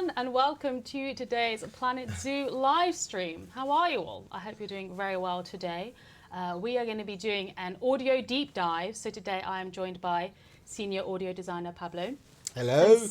everyone, and welcome to today's Planet Zoo live stream. How are you all? I hope you're doing very well today. We are going to be doing an audio deep dive. So today I am joined by senior audio designer Pablo. Hello. And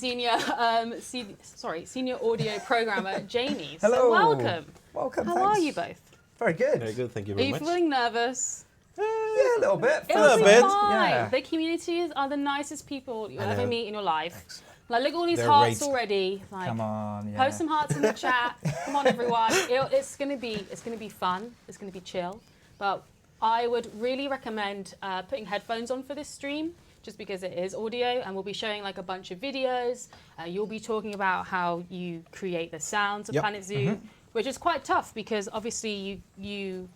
senior audio programmer Jamie. Hello. So welcome. Welcome. How are you both? Very good. Very good, thank you Are very you much. feeling nervous? Yeah, a little bit. It'll be bit. fine. Yeah. The communities are the nicest people you'll ever meet in your life. Excellent. Like, look at all these They're hearts great. already. Like, Come on. Yeah. post some hearts in the chat. Come on, everyone. It's gonna be fun. It's gonna be chill. But I would really recommend putting headphones on for this stream, just because it is audio, and we'll be showing like a bunch of videos. You'll be talking about how you create the sounds of Planet Zoo, which is quite tough because obviously you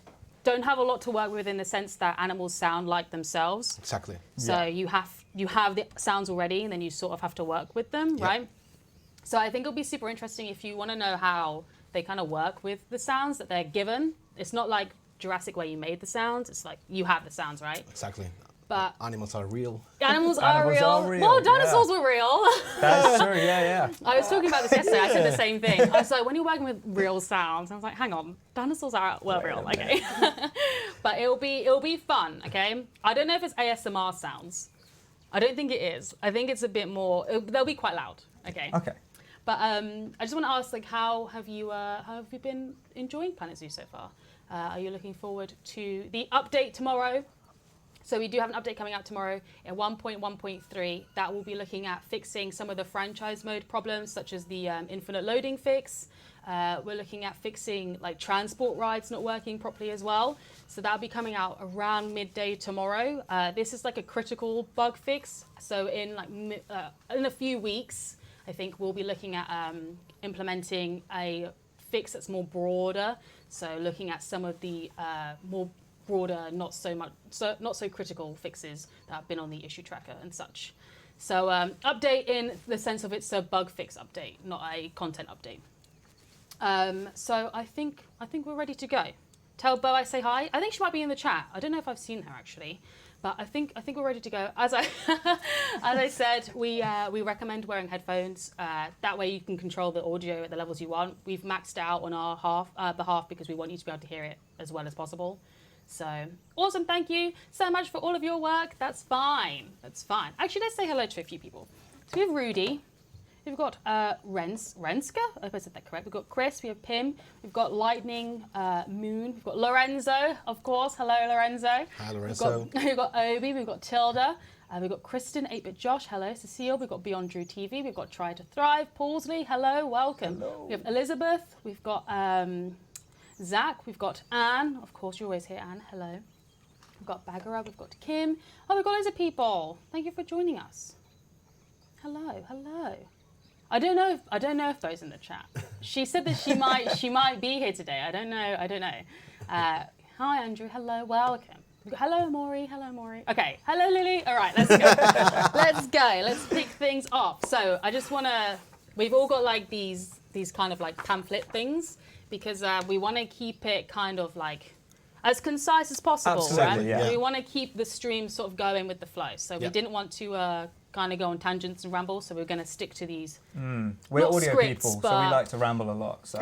don't have a lot to work with in the sense that animals sound like themselves. Exactly. So you have the sounds already, and then you sort of have to work with them, right? So I think it'll be super interesting if you want to know how they kind of work with the sounds that they're given. It's not like Jurassic where you made the sounds. It's like you have the sounds, right? Exactly. But Animals are real. animals are Animals real. are real, Well, dinosaurs yeah. were real. That's true. Yeah. I was talking about this yesterday. I said the same thing. I was like, when you're working with real sounds, I was like, hang on, dinosaurs are real, okay? But it'll be fun, okay? I don't know if it's ASMR sounds. I don't think it is. I think it's a bit more. They'll be quite loud, okay? Okay. But I just want to ask, like, how have you been enjoying Planet Zoo so far? Are you looking forward to the update tomorrow? So we do have an update coming out tomorrow at 1.1.3 that will be looking at fixing some of the franchise mode problems, such as the infinite loading fix. We're looking at fixing like transport rides not working properly as well. So that'll be coming out around midday tomorrow. This is like a critical bug fix. So in a few weeks, I think we'll be looking at implementing a fix that's more broader. So looking at some of the more broader, not so critical fixes that have been on the issue tracker and such. So update in the sense of it's a bug fix update, not a content update. So I think we're ready to go. Tell Bo I say hi. I think she might be in the chat. I don't know if I've seen her actually, but I think we're ready to go. As I said, we recommend wearing headphones. That way you can control the audio at the levels you want. We've maxed out on our behalf because we want you to be able to hear it as well as possible. So awesome, thank you so much for all of your work. That's fine. Actually, let's say hello to a few people. So we have Rudy. We've got Renska, I hope I said that correct. We've got Chris, we have Pim, we've got Lightning, Moon, we've got Lorenzo, of course. Hello, Lorenzo. Hi, Lorenzo. We've got Obi, we've got Tilda, we've got Kristen, 8-Bit Josh, hello. Cecile, we've got Beyond Drew TV, we've got Try to Thrive, Paulsley, hello, welcome. Hello. We have Elizabeth, we've got Zach, we've got Anne, of course, you're always here, Anne, hello. We've got Bagara, we've got Kim. Oh, we've got loads of people. Thank you for joining us. Hello. I don't know if Bo's in the chat. She said that she might be here today. I don't know. Hi Andrew. Hello. Welcome. Hello Maury. Okay. Hello Lily. All right. Let's go. Let's kick things off. So I just wanna. We've all got like these kind of like pamphlet things because we want to keep it kind of like as concise as possible. Absolutely, right? yeah. We want to keep the stream sort of going with the flow. So we didn't want to kind of go on tangents and ramble, so we're going to stick to these. We're not audio scripts, people, so but- we like to ramble a lot. So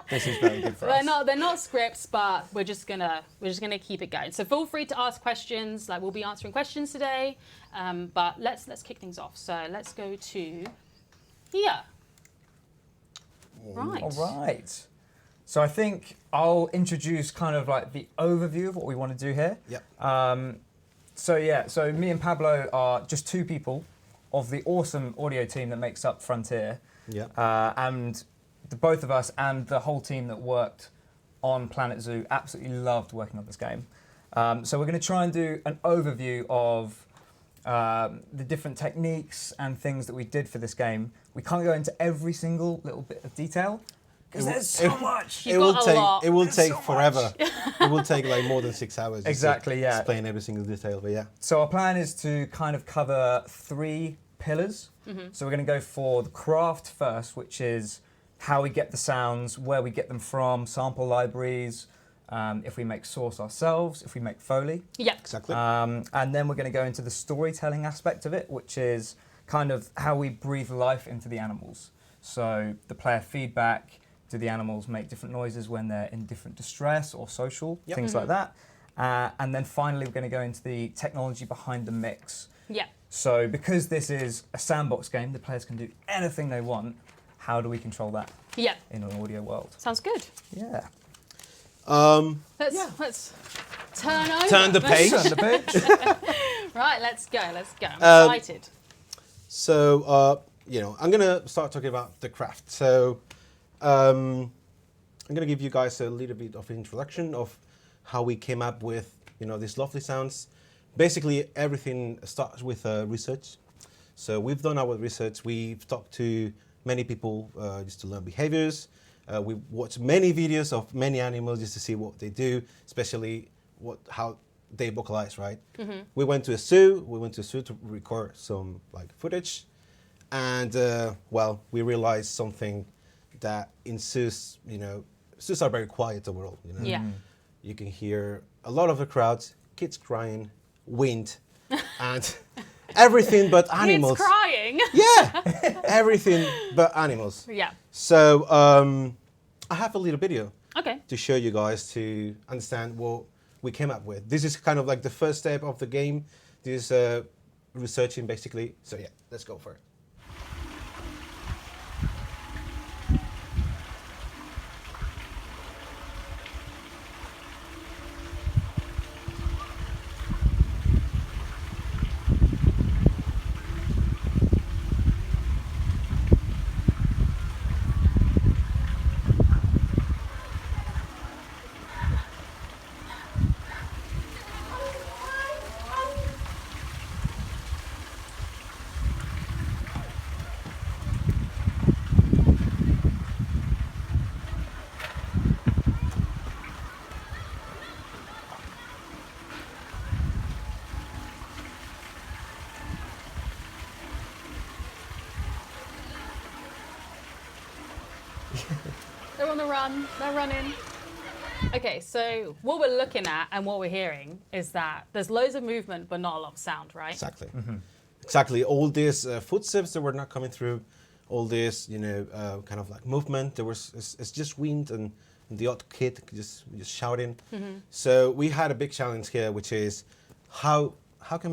this is very good for us. They're not scripts, but we're just gonna keep it going. So feel free to ask questions. Like we'll be answering questions today, but let's kick things off. So let's go to here. Right. All right. So I think I'll introduce kind of like the overview of what we want to do here. Yep. So me and Pablo are just two people of the awesome audio team that makes up Frontier. Yeah. And the both of us and the whole team that worked on Planet Zoo absolutely loved working on this game. So we're going to try and do an overview of the different techniques and things that we did for this game. We can't go into every single little bit of detail because there's so much. You've got a lot. It will There's take so forever. It will take like more than 6 hours. just Exactly, to yeah. Explain every single detail, but yeah. So our plan is to kind of cover 3 pillars. So we're going to go for the craft first, which is how we get the sounds, where we get them from, sample libraries, if we make source ourselves, if we make Foley. Yeah. Exactly. And then we're going to go into the storytelling aspect of it, which is kind of how we breathe life into the animals. So the player feedback, do the animals make different noises when they're in different distress or social, things like that. And then finally, we're going to go into the technology behind the mix. Yeah. So because this is a sandbox game, the players can do anything they want. How do we control that Yeah. in an audio world? Sounds good. Yeah. Let's turn over. Turn the page. Turn the page. Right, let's go. I'm excited. So, I'm going to start talking about the craft. So, I'm going to give you guys a little bit of an introduction of how we came up with, these lovely sounds. Basically, everything starts with research. So we've done our research. We've talked to many people just to learn behaviors. We've watched many videos of many animals just to see what they do, especially how they vocalize, right? We went to a zoo. We went to a zoo to record some footage. And, we realized something that in zoos, zoos are very quiet overall. Yeah. You can hear a lot of the crowds, kids crying, wind, and everything but animals. Kids crying. Yeah, everything but animals. Yeah. So I have a little video Okay. to show you guys to understand what we came up with. This is kind of like the first step of the game. This is researching basically. So yeah, let's go for it. They're on the run. They're running. Okay, so what we're looking at and what we're hearing is that there's loads of movement, but not a lot of sound, right? Exactly. Exactly. All these footsteps that were not coming through, all this, kind of like movement. It's just wind and the odd kid just shouting. So we had a big challenge here, which is how can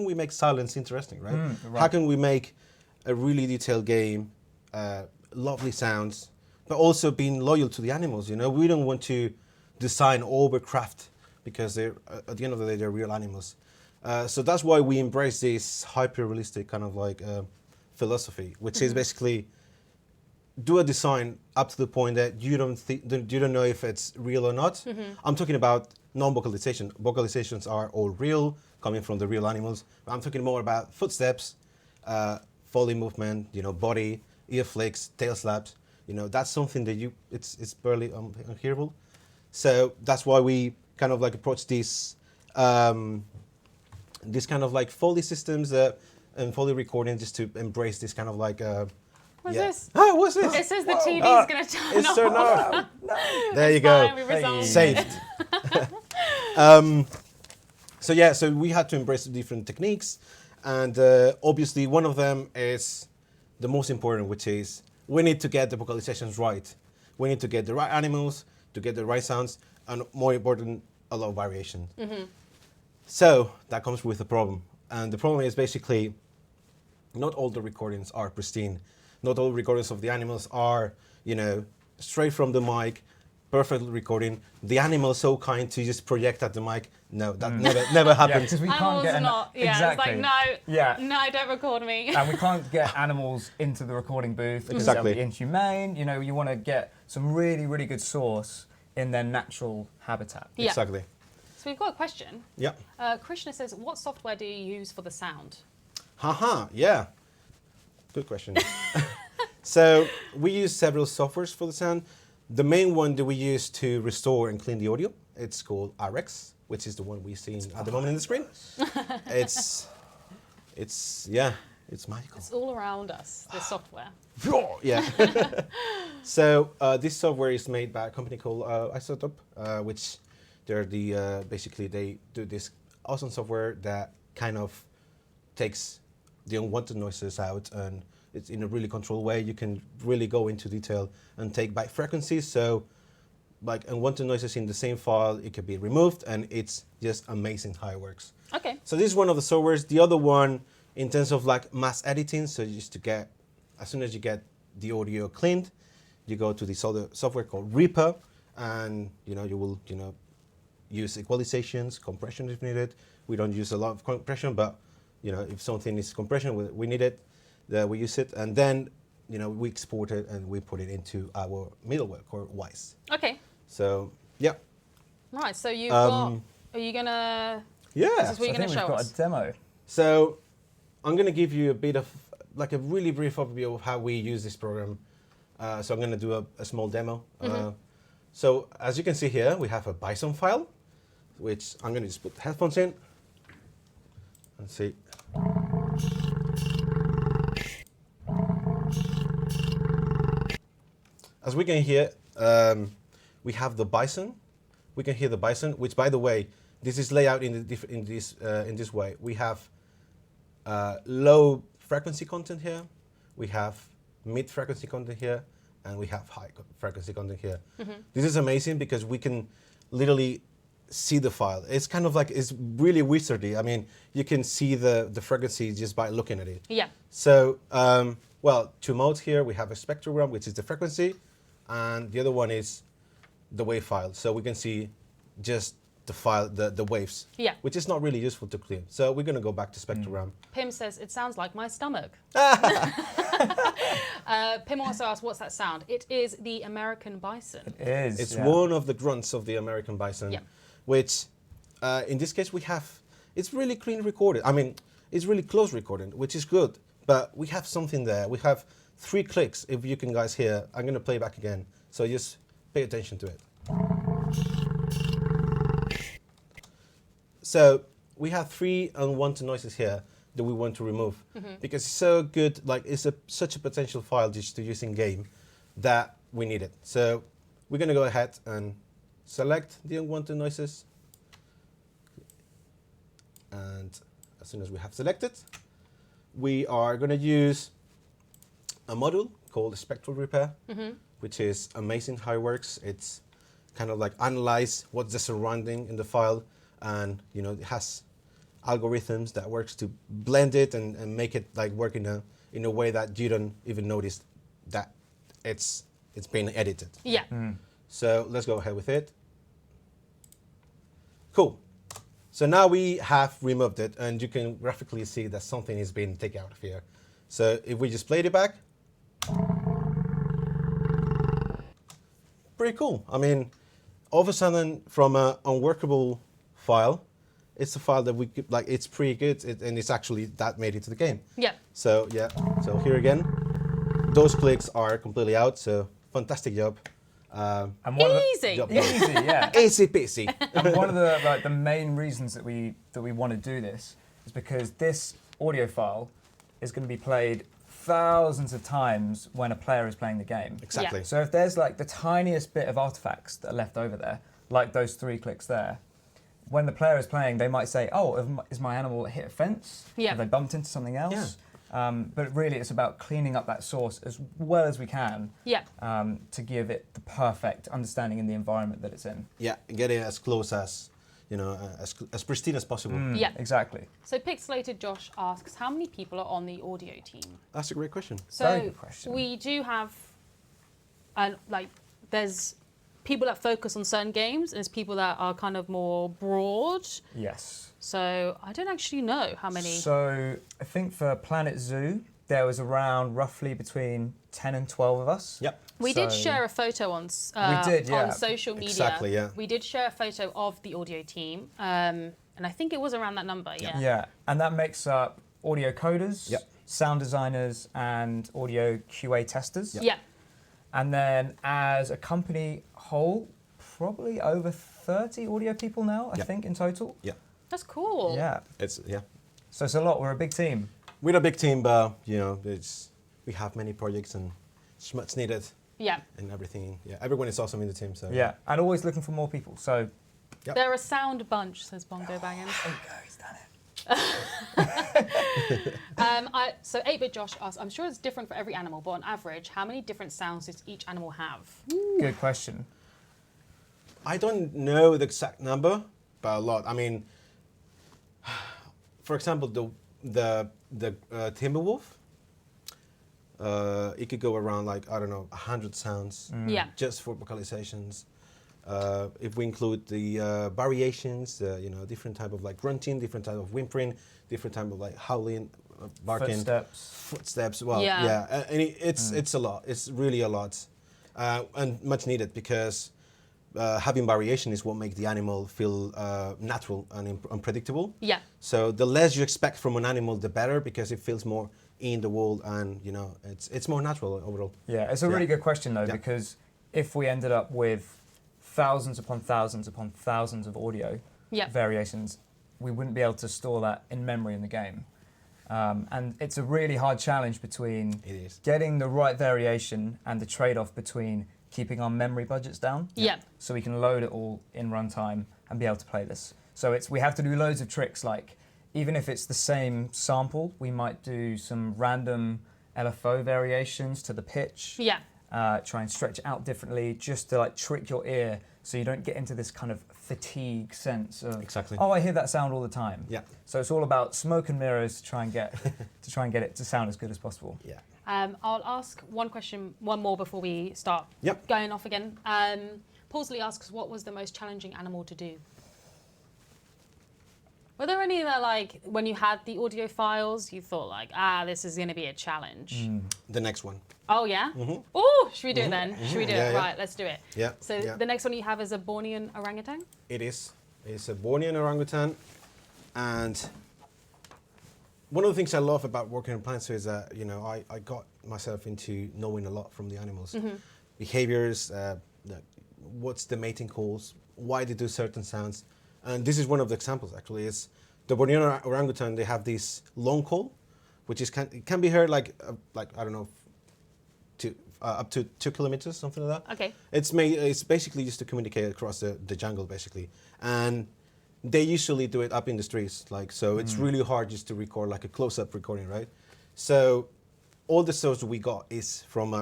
we make silence interesting, right? Right. How can we make a really detailed game, lovely sounds, but also being loyal to the animals? We don't want to design overcraft because they're at the end of the day they're real animals. So that's why we embrace this hyper-realistic kind of like philosophy, which is basically do a design up to the point that you don't know if it's real or not. I'm talking about non-vocalization. Vocalizations are all real, coming from the real animals. I'm talking more about footsteps, Foley movement, body, ear flicks, tail slaps. That's something that it's barely unhearable. So that's why we kind of like approach this kind of like Foley systems and Foley recording just to embrace this kind of like. What's this? Oh, what's this? It says the TV's going to turn It's off. turned off. There you go. Fine, we resolved. Saved. So we had to embrace the different techniques, and obviously one of them is the most important, which is we need to get the vocalizations right. We need to get the right animals, to get the right sounds, and more important, a lot of variation. So that comes with a problem, and the problem is basically not all the recordings are pristine. Not all recordings of the animals are, straight from the mic, perfect recording. The animal is so kind to just project at the mic. No, that never happens. Because we can't Animals get are not. Yeah, exactly. it's like Yeah. no, don't record me. And we can't get animals into the recording booth because that would be inhumane. You want to get some really, really good source in their natural habitat. Yeah. Exactly. So we've got a question. Yeah. Krishna says, what software do you use for the sound? Haha, yeah. Good question. So we use several softwares for the sound. The main one that we use to restore and clean the audio, it's called RX, which is the one we see at the moment in the screen. It's magical. It's all around us, this software. Yeah. So this software is made by a company called Isotope, which they're basically they do this awesome software that kind of takes the unwanted noises out and it's in a really controlled way. You can really go into detail and take back frequencies. So, like unwanted noises in the same file, it can be removed, and it's just amazing how it works. Okay. So this is one of the softwares. The other one, in terms of like mass editing, so just to get, as soon as you get the audio cleaned, you go to this other software called Reaper, and you will use equalizations, compression if needed. We don't use a lot of compression, but if something is compression, we need it, we use it, and then we export it and we put it into our middleware called Wise. Okay. So yeah. Nice. So you've got. Are you gonna? Yeah. This is what you're I gonna think show we've got us. a demo. So I'm going to give you a bit of like a really brief overview of how we use this program. So I'm going to do a small demo. So as you can see here, we have a Bison file, which I'm going to just put the headphones in and see. As we can hear, we have the Bison. We can hear the Bison, which, by the way, this is laid out in this way. We have low frequency content here, we have mid frequency content here, and we have high frequency content here. This is amazing because we can literally see the file. It's kind of like, it's really wizardy. I mean, you can see the frequency just by looking at it. Yeah. So, well, two modes here. We have a spectrogram, which is the frequency, and the other one is the wave file. So we can see just the file, the waves, which is not really useful to clean. So we're going to go back to spectrogram. Pim says, it sounds like my stomach. Pim also asked, what's that sound? It is the American bison. It is. It's one of the grunts of the American bison, which in this case it's really clean recorded. I mean, it's really close recording, which is good, but we have something there. We have 3 clicks, if you can guys hear. I'm going to play back again, so just pay attention to it. So we have 3 unwanted noises here that we want to remove because it's so good, like it's such a potential file just to use in game that we need it. So we're going to go ahead and select the unwanted noises. And as soon as we have selected, we are going to use a module called Spectral Repair, which is amazing how it works. It's kind of like analyze what's the surrounding in the file, and it has algorithms that works to blend it and make it like work in a way that you don't even notice that it's being edited. Yeah. So let's go ahead with it. Cool. So now we have removed it, and you can graphically see that something is being taken out of here. So if we just played it back, pretty cool. I mean, all of a sudden, from an unworkable file, it's a file that we could, like, it's pretty good, and it's actually that made it to the game. Yeah. So yeah, so here again, those clicks are completely out, so fantastic job. And Easy. Easy, yeah. Easy peasy. And one of the main reasons that we want to do this is because this audio file is going to be played thousands of times when a player is playing the game. Exactly. Yeah. So if there's like the tiniest bit of artifacts that are left over there, like those 3 clicks there, when the player is playing, they might say, "Oh, is my animal hit a fence? Yeah. Have they bumped into something else?" But really, it's about cleaning up that source as well as we can to give it the perfect understanding in the environment that it's in. Yeah, get it as close as, as pristine as possible. Yeah. Exactly. So Pixelated Josh asks, how many people are on the audio team? That's a great question. So Very good question. we do have, there's people that focus on certain games, and there's people that are kind of more broad. Yes. So I don't actually know how many. So I think for Planet Zoo, there was around roughly between 10 and 12 of us. Yep. We did So- share a photo on on social media. Exactly, yeah. We did share a photo of the audio team, and I think it was around that number. Yeah. Yeah, and that makes up audio coders, Yep. sound designers, and audio QA testers. Yeah. And then as a company whole, probably over 30 audio people now, I Yep. think, in total. Yeah. That's cool. Yeah. So it's a lot. We're a big team. We're a big team, but we have many projects and schmutz needed Yeah. and everything. Yeah, everyone is awesome in the team. So Yeah, and always looking for more people. So Yep. They're a sound bunch, says Bongo Bangin'. there you go, he's done it. So 8-Bit Josh asks, I'm sure it's different for every animal, but on average, how many different sounds does each animal have? Good question. I don't know the exact number, but a lot. I mean, for example, the timber wolf, it could go around like, I don't know, 100 sounds Yeah. just for vocalizations. If we include the variations, different type of like grunting, different type of whimpering, different type of like howling, barking, footsteps. Well, Yeah. and it's a lot. It's really a lot, and much needed because having variation is what makes the animal feel natural and unpredictable. Yeah. So the less you expect from an animal, the better, because it feels more in the world, and it's more natural overall. Yeah, it's a really good question though, Yeah. because if we ended up with thousands upon thousands upon thousands of audio variations, we wouldn't be able to store that in memory in the game. And it's a really hard challenge between getting the right variation and the trade-off between keeping our memory budgets down, so we can load it all in runtime and be able to play this. So we have to do loads of tricks, like even if it's the same sample, we might do some random LFO variations to the pitch. Yeah. Try and stretch it out differently, just to like trick your ear, so you don't get into this kind of fatigue sense of oh, I hear that sound all the time. Yeah. So it's all about smoke and mirrors to try and get it to sound as good as possible. Yeah. I'll ask one more before we start going off again. Paulsley asks, what was the most challenging animal to do? Were there any that, like, when you had the audio files, you thought, like, this is going to be a challenge? The next one. Oh, yeah? Oh, should we do it then? Should we do it? Yeah. Right, let's do it. Yeah. So the next one you have is a Bornean orangutan? It is. It's a Bornean orangutan. And one of the things I love about working on Planet Zoo is that, I got myself into knowing a lot from the animals. Behaviors, what's the mating calls, why they do certain sounds. And this is one of the examples, actually. Is the Bornean orangutan, they have this long call, which it can be heard like I don't know, up to 2 kilometers, something like that. Okay. It's basically just to communicate across the jungle, basically. And they usually do it up in the trees, so it's really hard just to record like a close-up recording, right? So all the source we got is from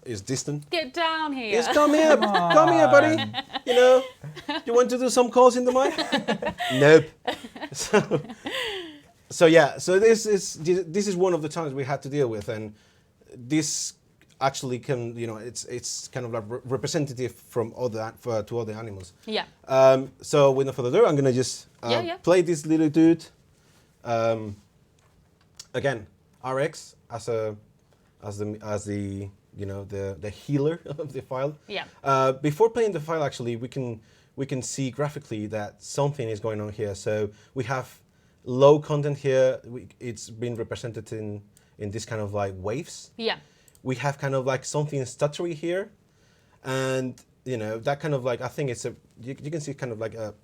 is distant. Get down here. Yes, come here, buddy. You want to do some calls in the mic? Nope. So this is one of the challenges we had to deal with, and this actually can, it's kind of like representative from to other animals. Yeah. So with no further ado, I'm gonna just play this little dude. Again, RX as the the healer of the file. Yeah. Before playing the file, actually, we can see graphically that something is going on here. So we have low content here. It's been represented in this kind of like waves. Yeah. We have kind of like something stuttery here, and that kind of like, I think it's you can see kind of like a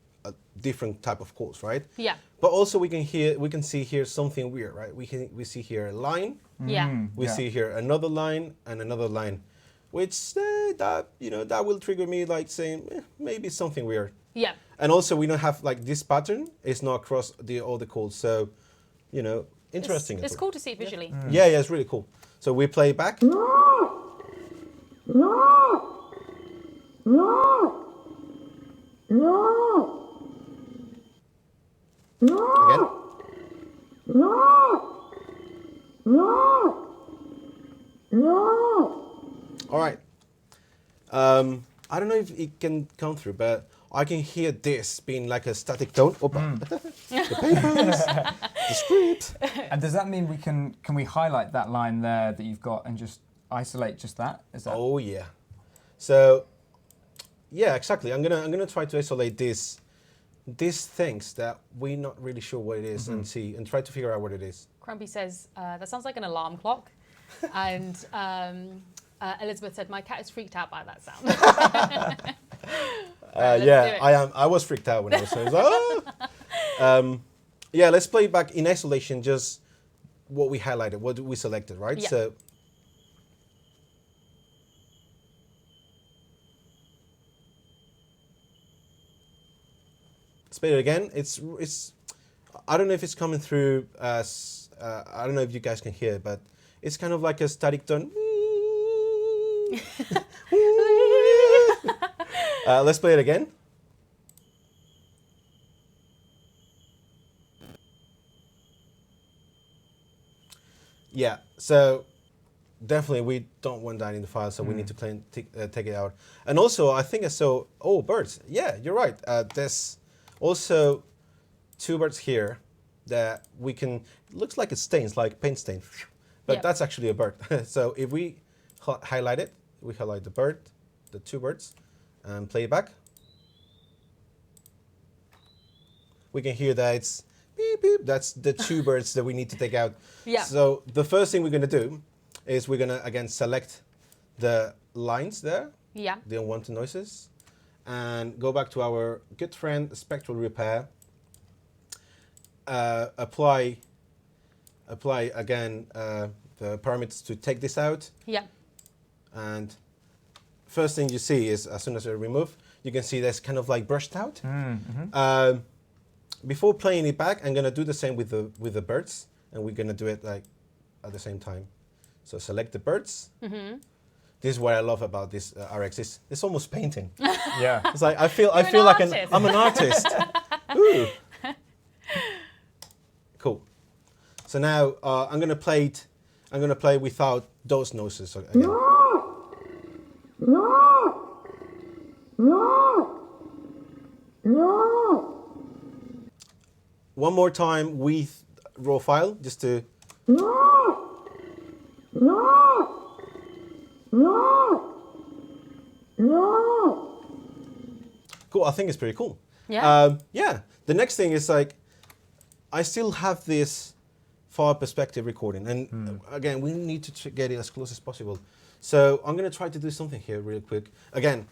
different type of calls, right? Yeah. But also we can see here something weird, right? We see here a line. Yeah. We see here another line and another line, which that will trigger me like saying maybe something weird. Yeah. And also we don't have like this pattern. It's not across all the calls, so interesting. It's cool to see it visually. Yeah, it's really cool. So we play back. Again. All right. I don't know if it can come through, but I can hear this being like a static tone. The papers, the script. And does that mean can we highlight that line there that you've got and just isolate just that? Is that? Oh yeah. So yeah, exactly. I'm gonna try to isolate these things that we're not really sure what it is and try to figure out what it is. Crumpy says that sounds like an alarm clock, and Elizabeth said my cat is freaked out by that sound. I was freaked out when I was saying, let's play back in isolation, just what we highlighted, what we selected, right? Yeah. So let's play it again. I don't know if it's coming through as, I don't know if you guys can hear, but it's kind of like a static tone. Let's play it again. Yeah, so definitely we don't want that in the file, so we need to take it out. And also, I think I saw, oh, birds. Yeah, you're right. There's also 2 birds here that we can, looks like it stains, like paint stain, but that's actually a bird. So if we highlight it, we highlight the bird, the 2 birds, and play it back. We can hear that it's beep, beep. That's the 2 birds that we need to take out. Yeah. So the first thing we're going to do is we're going to, again, select the lines there, Yeah. the unwanted noises, and go back to our good friend, spectral repair. Apply again the parameters to take this out. Yeah. And first thing you see is, as soon as I remove, you can see that's kind of like brushed out. Before playing it back, I'm gonna do the same with the birds, and we're gonna do it like at the same time. So select the birds. This is what I love about this RX. It's almost painting. Yeah. It's like I feel an like artist. I'm an artist. Ooh. Cool. So now I'm gonna play it. I'm gonna play without those noises again. One more time with raw file, just to. Cool. I think it's pretty cool. Yeah. Yeah. The next thing is like, I still have this far perspective recording, and again, we need to get it as close as possible. So I'm gonna try to do something here real quick. Again,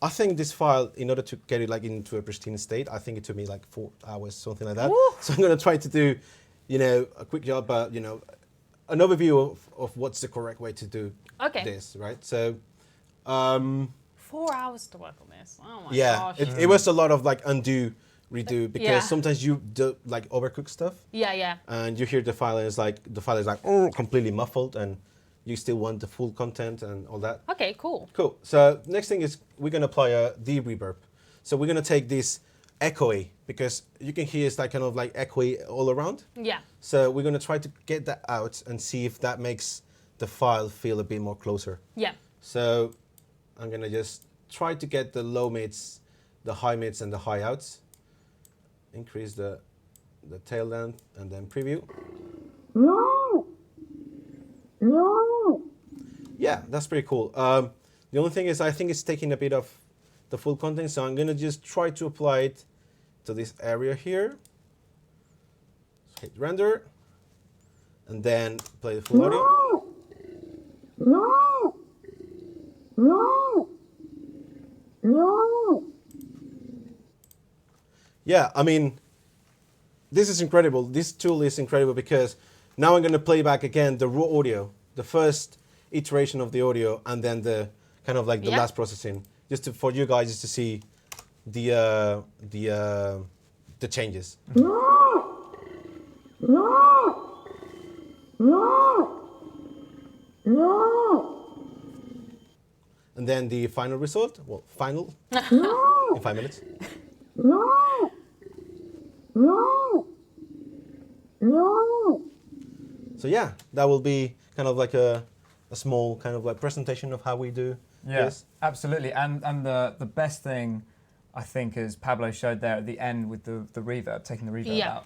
I think this file, in order to get it like into a pristine state, I think it took me like 4 hours, something like that. Woo. So I'm gonna try to do, a quick job, but an overview of what's the correct way to do this, right? So, 4 hours to work on this. Oh my gosh. it was a lot of like undo, redo, because sometimes you do like overcook stuff. Yeah. And you hear the file, and it's like the file is like oh, completely muffled, and you still want the full content and all that. Okay, cool. Cool. So next thing is we're gonna apply a reverb. So we're gonna take this echoey, because you can hear it's like kind of like echoey all around. Yeah. So we're gonna try to get that out and see if that makes the file feel a bit more closer. Yeah. So I'm gonna just try to get the low mids, the high mids, and the high outs. Increase the tail length and then preview. Yeah, that's pretty cool. The only thing is I think it's taking a bit of the full content, so I'm gonna just try to apply it to this area here. So hit render, and then play the full audio. Yeah, I mean, this is incredible. This tool is incredible because now I'm going to play back again the raw audio, the first iteration of the audio, and then the kind of like the last processing, just for you guys just to see the changes. And then the final result, well, final in 5 minutes. So yeah, that will be kind of like a small kind of like presentation of how we do this. Absolutely. And the best thing, I think, as Pablo showed there at the end with the reverb, taking the reverb out,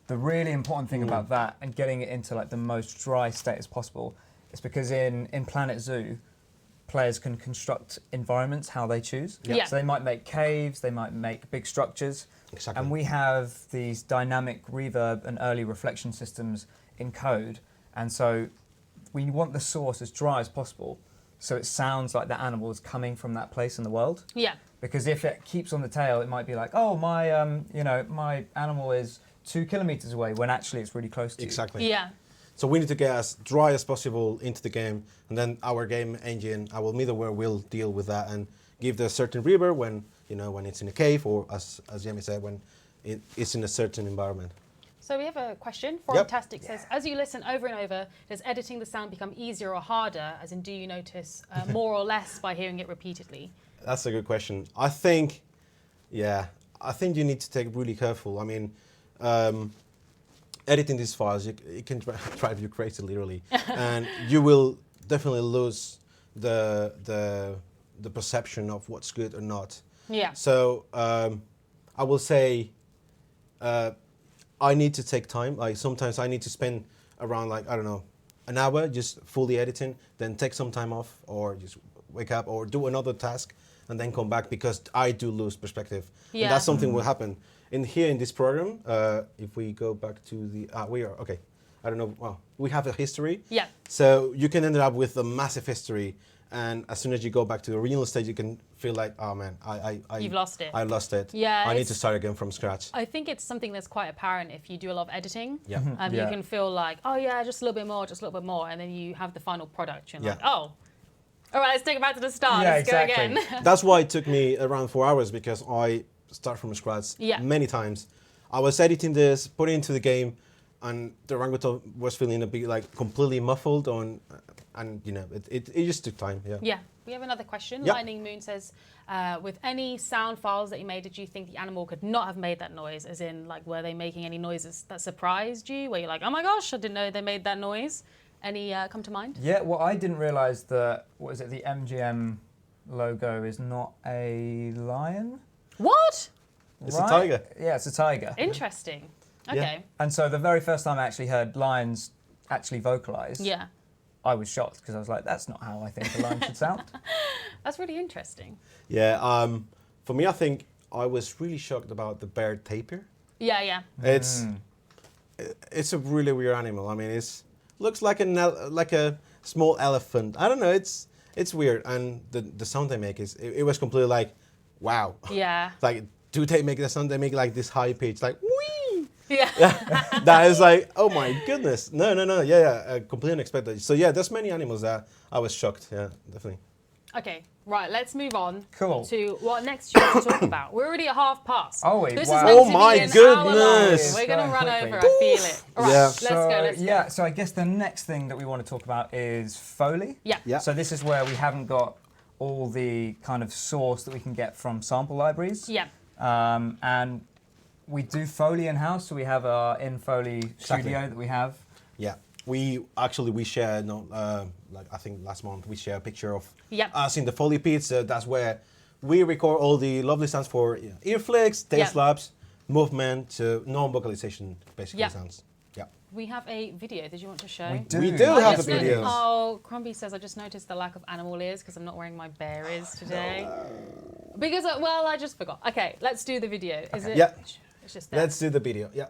the really important thing about that and getting it into like the most dry state as possible is because in Planet Zoo, players can construct environments how they choose. So they might make caves, they might make big structures. Exactly. And we have these dynamic reverb and early reflection systems in code. And so we want the source as dry as possible so it sounds like the animal is coming from that place in the world. Yeah. Because if it keeps on the tail, it might be like, oh, my my animal is 2 kilometers away when actually it's really close to you. Exactly. Yeah. So we need to get as dry as possible into the game, and then our game engine, our middleware, will deal with that and give the certain reverb when when it's in a cave, or as Jamie said, when it's in a certain environment. So we have a question. Yep. Fantastic says, as you listen over and over, does editing the sound become easier or harder? As in, do you notice more or less by hearing it repeatedly? That's a good question. I think you need to take really careful. I mean, editing these files, it can drive you crazy, literally, and you will definitely lose the perception of what's good or not. Yeah. So I will say I need to take time. Like sometimes I need to spend around like, I don't know, an hour just fully editing, then take some time off or just wake up or do another task and then come back because I do lose perspective. Yeah. And that's something will happen. In this program, if we go back to the, I don't know, well, we have a history. Yeah. So you can end up with a massive history. And as soon as you go back to the real stage, you can feel like, oh man, You've lost it. I lost it. Yeah, I need to start again from scratch. I think it's something that's quite apparent if you do a lot of editing. Yeah. You can feel like, oh yeah, just a little bit more, just a little bit more. And then you have the final product. You're like, oh, all right, let's take it back to the start. Yeah, let's exactly. go again. That's why it took me around 4 hours because I start from scratch many times. I was editing this, put it into the game, and the orangutan was feeling a bit like completely muffled on, and you know, it just took time. Yeah. Yeah. We have another question. Yep. Lightning Moon says, with any sound files that you made, did you think the animal could not have made that noise? As in, like, were they making any noises that surprised you? Where you're like, oh my gosh, I didn't know they made that noise. Any come to mind? Yeah, well, I didn't realise that, what is it, the MGM logo is not a lion? What? It's a tiger. Yeah, it's a tiger. Interesting. Okay. Yeah. And so the very first time I actually heard lions actually vocalised, Yeah. I was shocked because I was like, that's not how I think a lion should sound. That's really interesting. Yeah. For me, I think I was really shocked about the bear tapir. Yeah, yeah. It's a really weird animal. I mean, looks like a small elephant. I don't know. It's weird, and the sound they make it was completely like, wow. Yeah. Like, do they make the sound? They make like this high pitch, like wee. Yeah. That is like, oh my goodness. No. Yeah. Completely unexpected. So yeah, there's many animals that I was shocked. Yeah, definitely. Okay, right, let's move on Cool. to what next you want to talk about. We're already at half past. Oh, wait, This wow. is meant Oh to my be an hour long. goodness. We're going to run Quickly. over, I feel it. All right, Yeah. let's go. So I guess the next thing that we want to talk about is Foley. Yeah. Yeah. So this is where we haven't got all the kind of source that we can get from sample libraries. Yeah. And we do Foley in-house, so we have our in-Foley Exactly. studio that we have. Yeah. We share, like I think last month, we share a picture of Yep. us in the Foley pit. So that's where we record all the lovely sounds for ear flicks, tail Yep. slaps, movement, non-vocalization, basically Yep. sounds. Yeah. We have a video. Did you want to show? We do. We do I have a just video. Oh, Crumbie says, I just noticed the lack of animal ears because I'm not wearing my bear ears today. Because, well, I just forgot. Okay, let's do the video. Is it? Yeah. It's just there. Let's do the video. Yeah.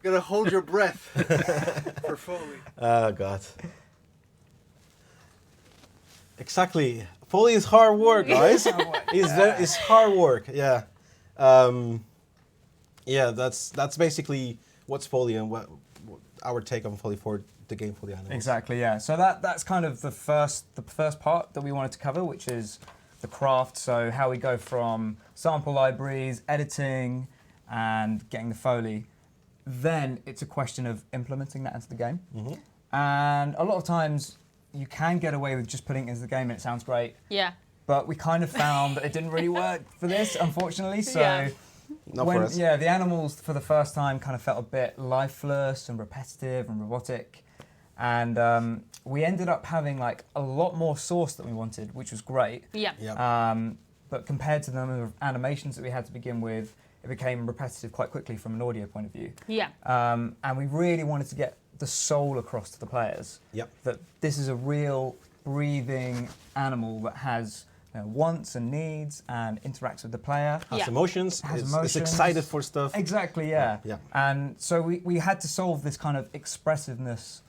Gotta hold your breath for Foley. Oh God. Exactly. Foley is hard work, guys. It's hard work. Yeah. Yeah. That's basically what's Foley and what our take on Foley for the game for the animals. Exactly, yeah. So that's kind of the first part that we wanted to cover, which is the craft. So how we go from sample libraries, editing, and getting the Foley. Then it's a question of implementing that into the game. And a lot of times you can get away with just putting it into the game and it sounds great. Yeah. But we kind of found that it didn't really work for this, unfortunately. So Yeah. Not for us. the animals for the first time kind of felt a bit lifeless and repetitive and robotic. And we ended up having like a lot more source than we wanted, which was great. Yeah. Yeah. But compared to the number of animations that we had to begin with, it became repetitive quite quickly from an audio point of view. Yeah. And we really wanted to get the soul across to the players. Yep. That this is a real breathing animal that has wants and needs and interacts with the player. Has Yeah. emotions. Has It's emotions. excited for stuff. Exactly, yeah. Yeah. And so we had to solve this kind of expressiveness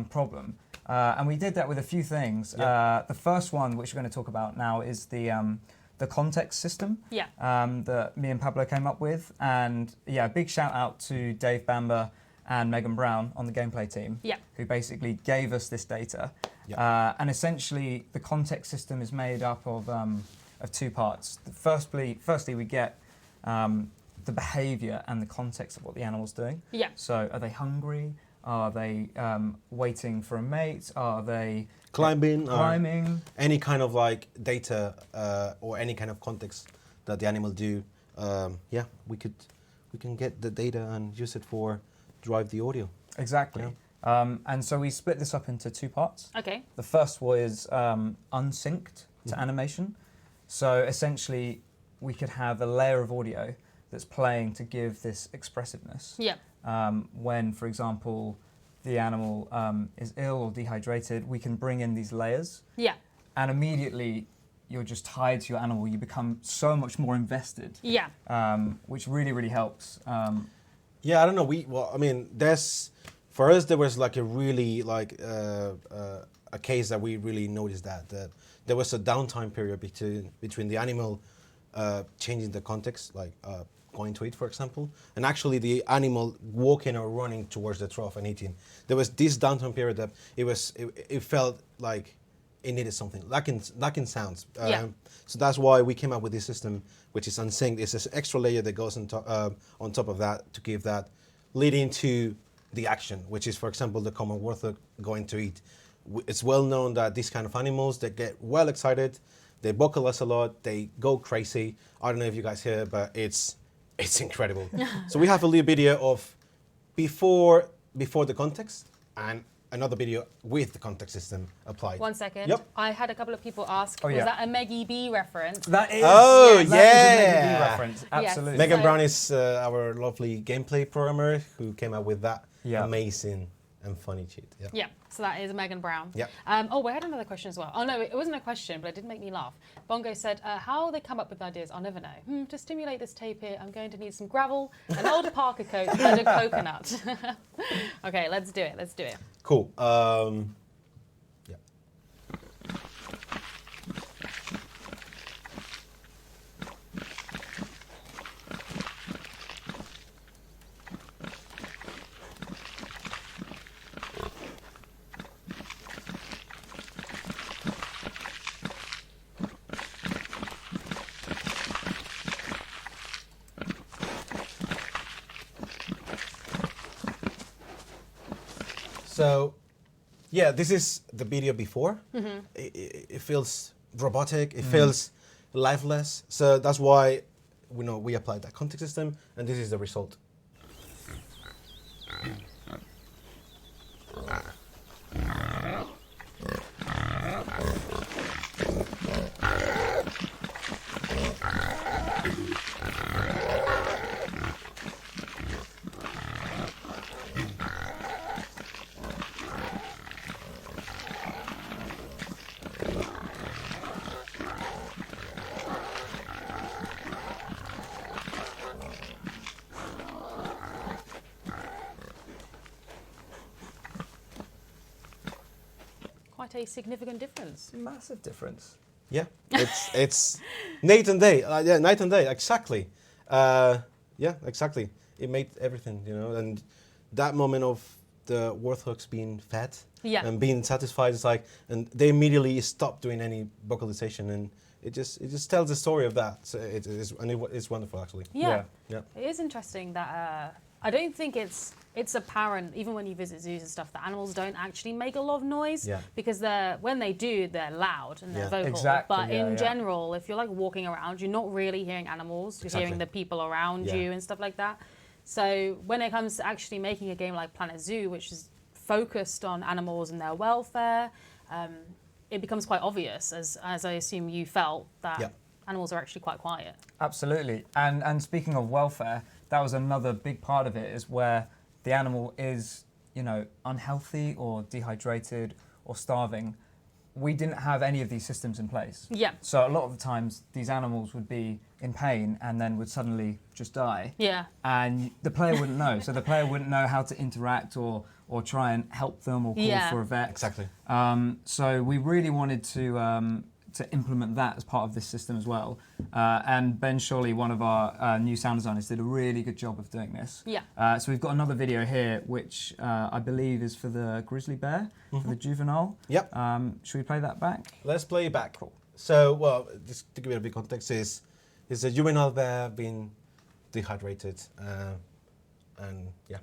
problem. And we did that with a few things. Yeah. The first one, which we're going to talk about now, is the context system Yeah. that me and Pablo came up with. And yeah, big shout out to Dave Bamber and Megan Brown on the gameplay team, Yeah. who basically gave us this data. Yeah. And essentially, the context system is made up of two parts. Firstly, we get the behaviour and the context of what the animal's doing. Yeah. So, are they hungry? Are they waiting for a mate? Are they Climbing. Or climbing? any kind of like data or any kind of context that the animal do. Yeah, we can get the data and use it for drive the audio. Exactly. And so we split this up into two parts. Okay. The first was unsynced to animation. So essentially, we could have a layer of audio that's playing to give this expressiveness. Yeah. When, for example, the animal is ill or dehydrated, we can bring in these layers, Yeah. and immediately you're just tied to your animal. You become so much more invested, Yeah. which really, really helps. Yeah, I don't know. For us there was like a really like a case that we really noticed that there was a downtime period between the animal changing the context, like going to eat, for example, and actually the animal walking or running towards the trough and eating. There was this downtime period that it felt like it needed something, lacking sounds. Yeah. So that's why we came up with this system, which is unsynced. It's this extra layer that goes on top of that to give that leading to the action, which is, for example, the common warthog going to eat. It's well known that these kind of animals, they get well excited, they vocalize a lot, they go crazy. I don't know if you guys hear, but it's incredible. So we have a little video of before the context and another video with the context system applied. 1 second. Yep. I had a couple of people ask, Oh, was yeah. that a Meggy B reference? That is, Oh, that is a Meggy B yeah. reference. Yes. Absolutely. Megan So- Brown is our lovely gameplay programmer who came up with that Yeah. amazing and funny cheat. Yeah. Yeah, so that is Megan Brown. Yep. Oh, we had another question as well. Oh, no, it wasn't a question, but it did make me laugh. Bongo said, how they come up with ideas, I'll never know. To stimulate this tape here, I'm going to need some gravel, an old Parker coat, and a coconut. Okay, let's do it. Cool. Yeah. So, yeah, this is the video before. It feels robotic. It feels lifeless. So that's why we applied that context system, and this is the result. quite a significant difference. Massive difference. Yeah, it's night and day. Yeah, night and day. Exactly. Yeah, exactly. It made everything, you know, and that moment of the warthogs being fed Yeah. and being satisfied is like, and they immediately stopped doing any vocalization, and it just tells the story of that. So it's wonderful actually. Yeah. Yeah. It is interesting that I don't think it's apparent, even when you visit zoos and stuff, that animals don't actually make a lot of noise. Yeah. Because when they do, they're loud and they're Yeah. vocal. Exactly, But yeah, in yeah. general, if you're like walking around, you're not really hearing animals. You're hearing Exactly. the people around Yeah. you and stuff like that. So when it comes to actually making a game like Planet Zoo, which is focused on animals and their welfare, it becomes quite obvious, as I assume you felt, that Yeah. animals are actually quite quiet. Absolutely. And speaking of welfare, that was another big part of it, is where the animal is, you know, unhealthy or dehydrated or starving. We didn't have any of these systems in place. Yeah. So a lot of the times these animals would be in pain and then would suddenly just die. Yeah. And the player wouldn't know. So the player wouldn't know how to interact or try and help them or call Yeah. for a vet. Exactly. So we really wanted to implement that as part of this system as well. And Ben Shawley, one of our new sound designers, did a really good job of doing this. Yeah. So we've got another video here, which I believe is for the grizzly bear, for the juvenile. Yep. Should we play that back? Let's play it back. So, well, just to give it a bit of context, is a juvenile bear being dehydrated, and yeah.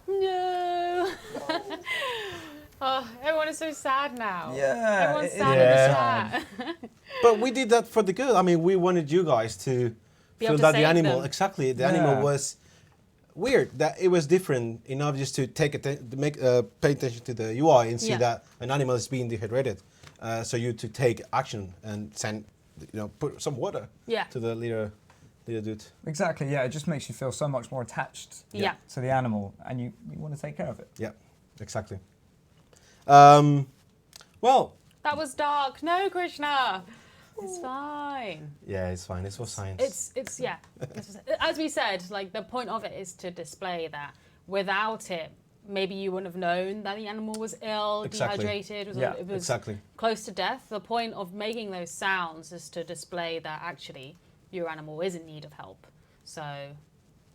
No. Oh, everyone is so sad now. Yeah, Everyone's it- sad yeah. in the chat. But we did that for the good. I mean, we wanted you guys to Be feel able to that the save animal, them. exactly, the Yeah. animal was weird. That it was different enough just to pay attention to the UI and see Yeah. that an animal is being dehydrated. So you to take action and send, put some water Yeah. to the little dude. Exactly, yeah. It just makes you feel so much more attached Yeah. to the animal, and you want to take care of it. Yeah, exactly. Well, That was dark. No, Krishna. It's fine. yeah, it's fine. It's for science. It's yeah. As we said, like the point of it is to display that without it, maybe you wouldn't have known that the animal was ill, Exactly. dehydrated, Yeah, it was exactly. close to death. The point of making those sounds is to display that actually your animal is in need of help. So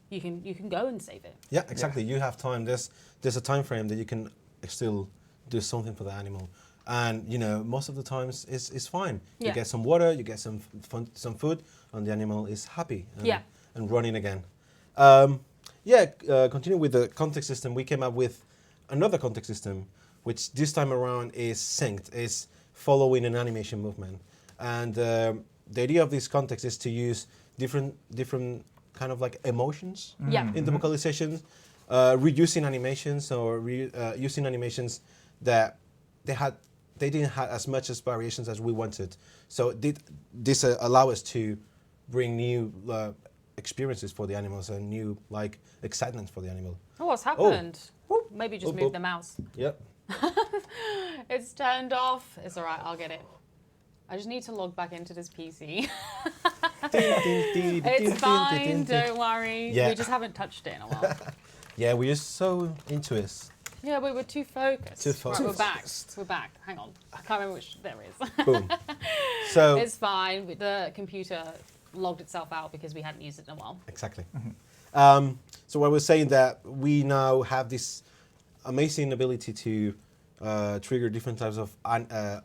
you can go and save it. Yeah, exactly. You have time. There's a time frame that you can still do something for the animal, and most of the times it's fine. Yeah. You get some water, you get some food, and the animal is happy and, Yeah. and running again. Continue with the context system. We came up with another context system, which this time around is synced, is following an animation movement, and the idea of this context is to use different kind of like emotions Yeah. in the vocalizations, reusing animations or using animations that they didn't have as much as variations as we wanted. So this allow us to bring new experiences for the animals and new excitement for the animal. Oh, what's happened? Whoop. Maybe just Whoop, move whoop. the mouse. Yep. It's turned off. It's all right. I'll get it. I just need to log back into this PC. It's fine. Don't worry. Yeah. We just haven't touched it in a while. Yeah, we're just so into it. Yeah, we were too focused. Too Right, we're back. focused. We're back. Hang on. I can't remember which there is. Boom. So It's fine. The computer logged itself out because we hadn't used it in a while. exactly. So I was saying that we now have this amazing ability to trigger different types of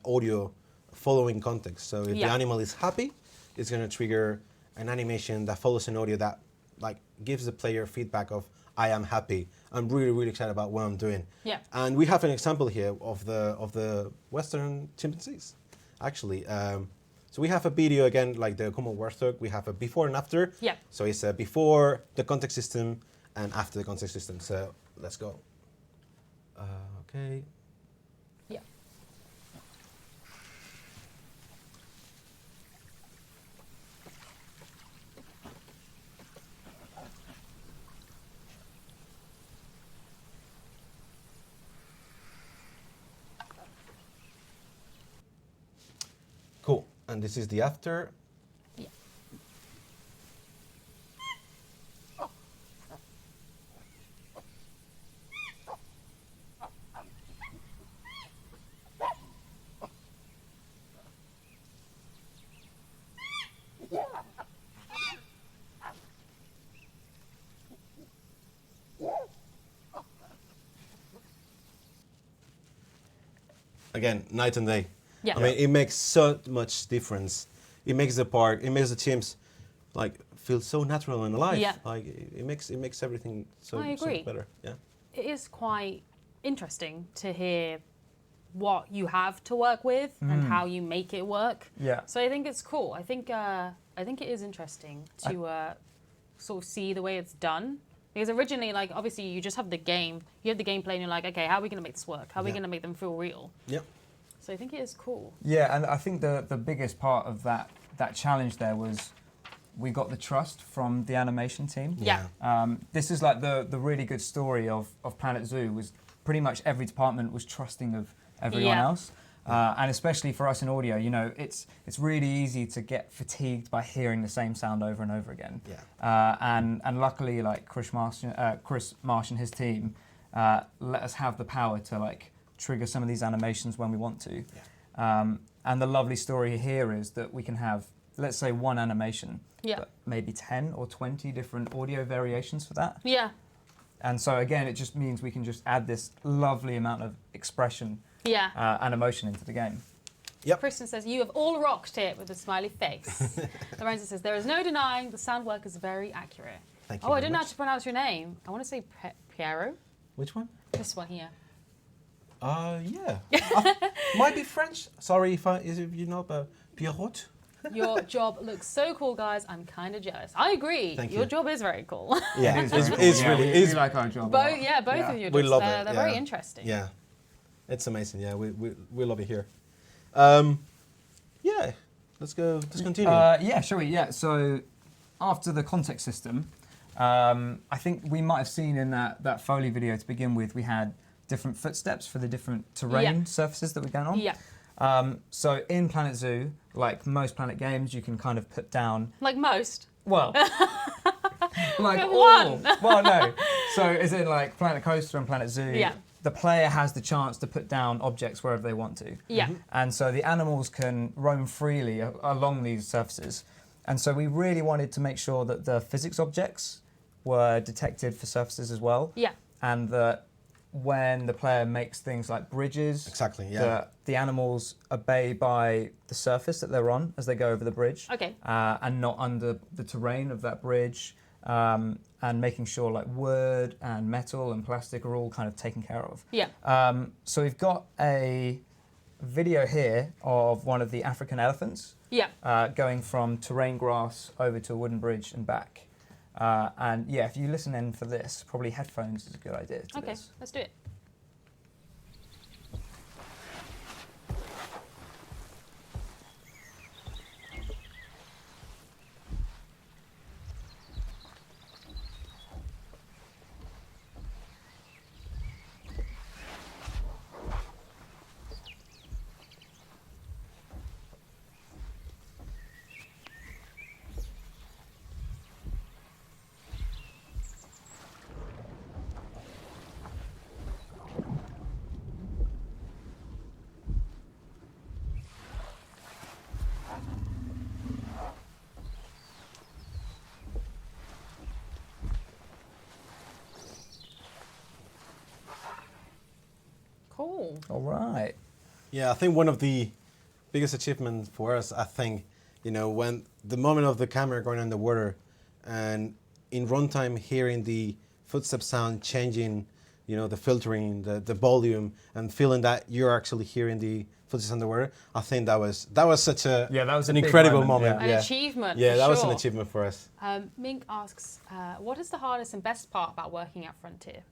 audio following context. So if the Yeah. animal is happy, it's going to trigger an animation that follows an audio that like gives the player feedback of I am happy. I'm really, really excited about what I'm doing. Yeah. And we have an example here of the Western chimpanzees, actually. So we have a video again, like the common warthog. We have a before and after. Yeah. So it's before the context system and after the context system. So let's go. Okay. Yeah. Cool. And this is the after. Yeah. Again, night and day. Yeah. I mean, it makes so much difference. It makes the park, it makes the chimps like feel so natural and alive. Yeah. Like it makes everything so, I so agree. much better. Yeah. It is quite interesting to hear what you have to work with and how you make it work. Yeah. So I think it's cool. I think it is interesting to sort of see the way it's done. Because originally, like, obviously you just have the game, you have the gameplay and you're like, okay, how are we going to make this work? How are we Yeah. going to make them feel real? Yeah. So I think it is cool. Yeah, and I think the biggest part of that challenge there was we got the trust from the animation team. Yeah. This is like the really good story of Planet Zoo was pretty much every department was trusting of everyone Yeah. else. And especially for us in audio, you know, it's really easy to get fatigued by hearing the same sound over and over again. Yeah. And luckily, like Chris Marsh and his team let us have the power to like trigger some of these animations when we want to. Yeah. And the lovely story here is that we can have, let's say, one animation, Yeah. but maybe 10 or 20 different audio variations for that. Yeah. And so again, it just means we can just add this lovely amount of expression Yeah. and emotion into the game. Yep. Kristen says, you have all rocked it with a smiley face. Lorenzo says, there is no denying the sound work is very accurate. Thank you. Oh, I very didn't know how much. to pronounce your name. I want to say Piero. Which one? This one here. Yeah. Might be French. Sorry if you know, but Pierrot. Your job looks so cool, guys. I'm kind of jealous. I agree. Thank Your you. job is very cool. Yeah, It is it's, very cool. it's Yeah, really we it's, like our job. a both, lot. yeah, both Yeah. of your We jobs. love they're, it, They're yeah. very interesting. yeah, it's amazing. Yeah, we love it here. Yeah, let's go. Let's continue. Yeah, shall we? Yeah. So after the context system, I think we might have seen in that Foley video to begin with, we had different footsteps for the different terrain Yeah. surfaces that we're going on. Yeah. So in Planet Zoo, like most Planet games, you can kind of put down, Like most. well, like Get all. one. Well, no. So is it like Planet Coaster and Planet Zoo? Yeah. The player has the chance to put down objects wherever they want to. Yeah. And so the animals can roam freely along these surfaces. And so we really wanted to make sure that the physics objects were detected for surfaces as well. Yeah. And that when the player makes things like bridges, Exactly, yeah. that the animals obey by the surface that they're on as they go over the bridge. Okay. And not under the terrain of that bridge. And making sure like wood and metal and plastic are all kind of taken care of. Yeah. So we've got a video here of one of the African elephants Yeah. going from terrain grass over to a wooden bridge and back. And yeah, if you listen in for this, probably headphones is a good idea to Okay. this. Let's do it. all. All right. Yeah, I think one of the biggest achievements for us, I think, when the moment of the camera going underwater and in runtime hearing the footstep sound changing, the filtering, the volume, and feeling that you're actually hearing the footsteps underwater, I think that was such that was an a big incredible moment, moment. An achievement. Yeah, for that was sure. an achievement for us. Mink asks, what is the hardest and best part about working at Frontier?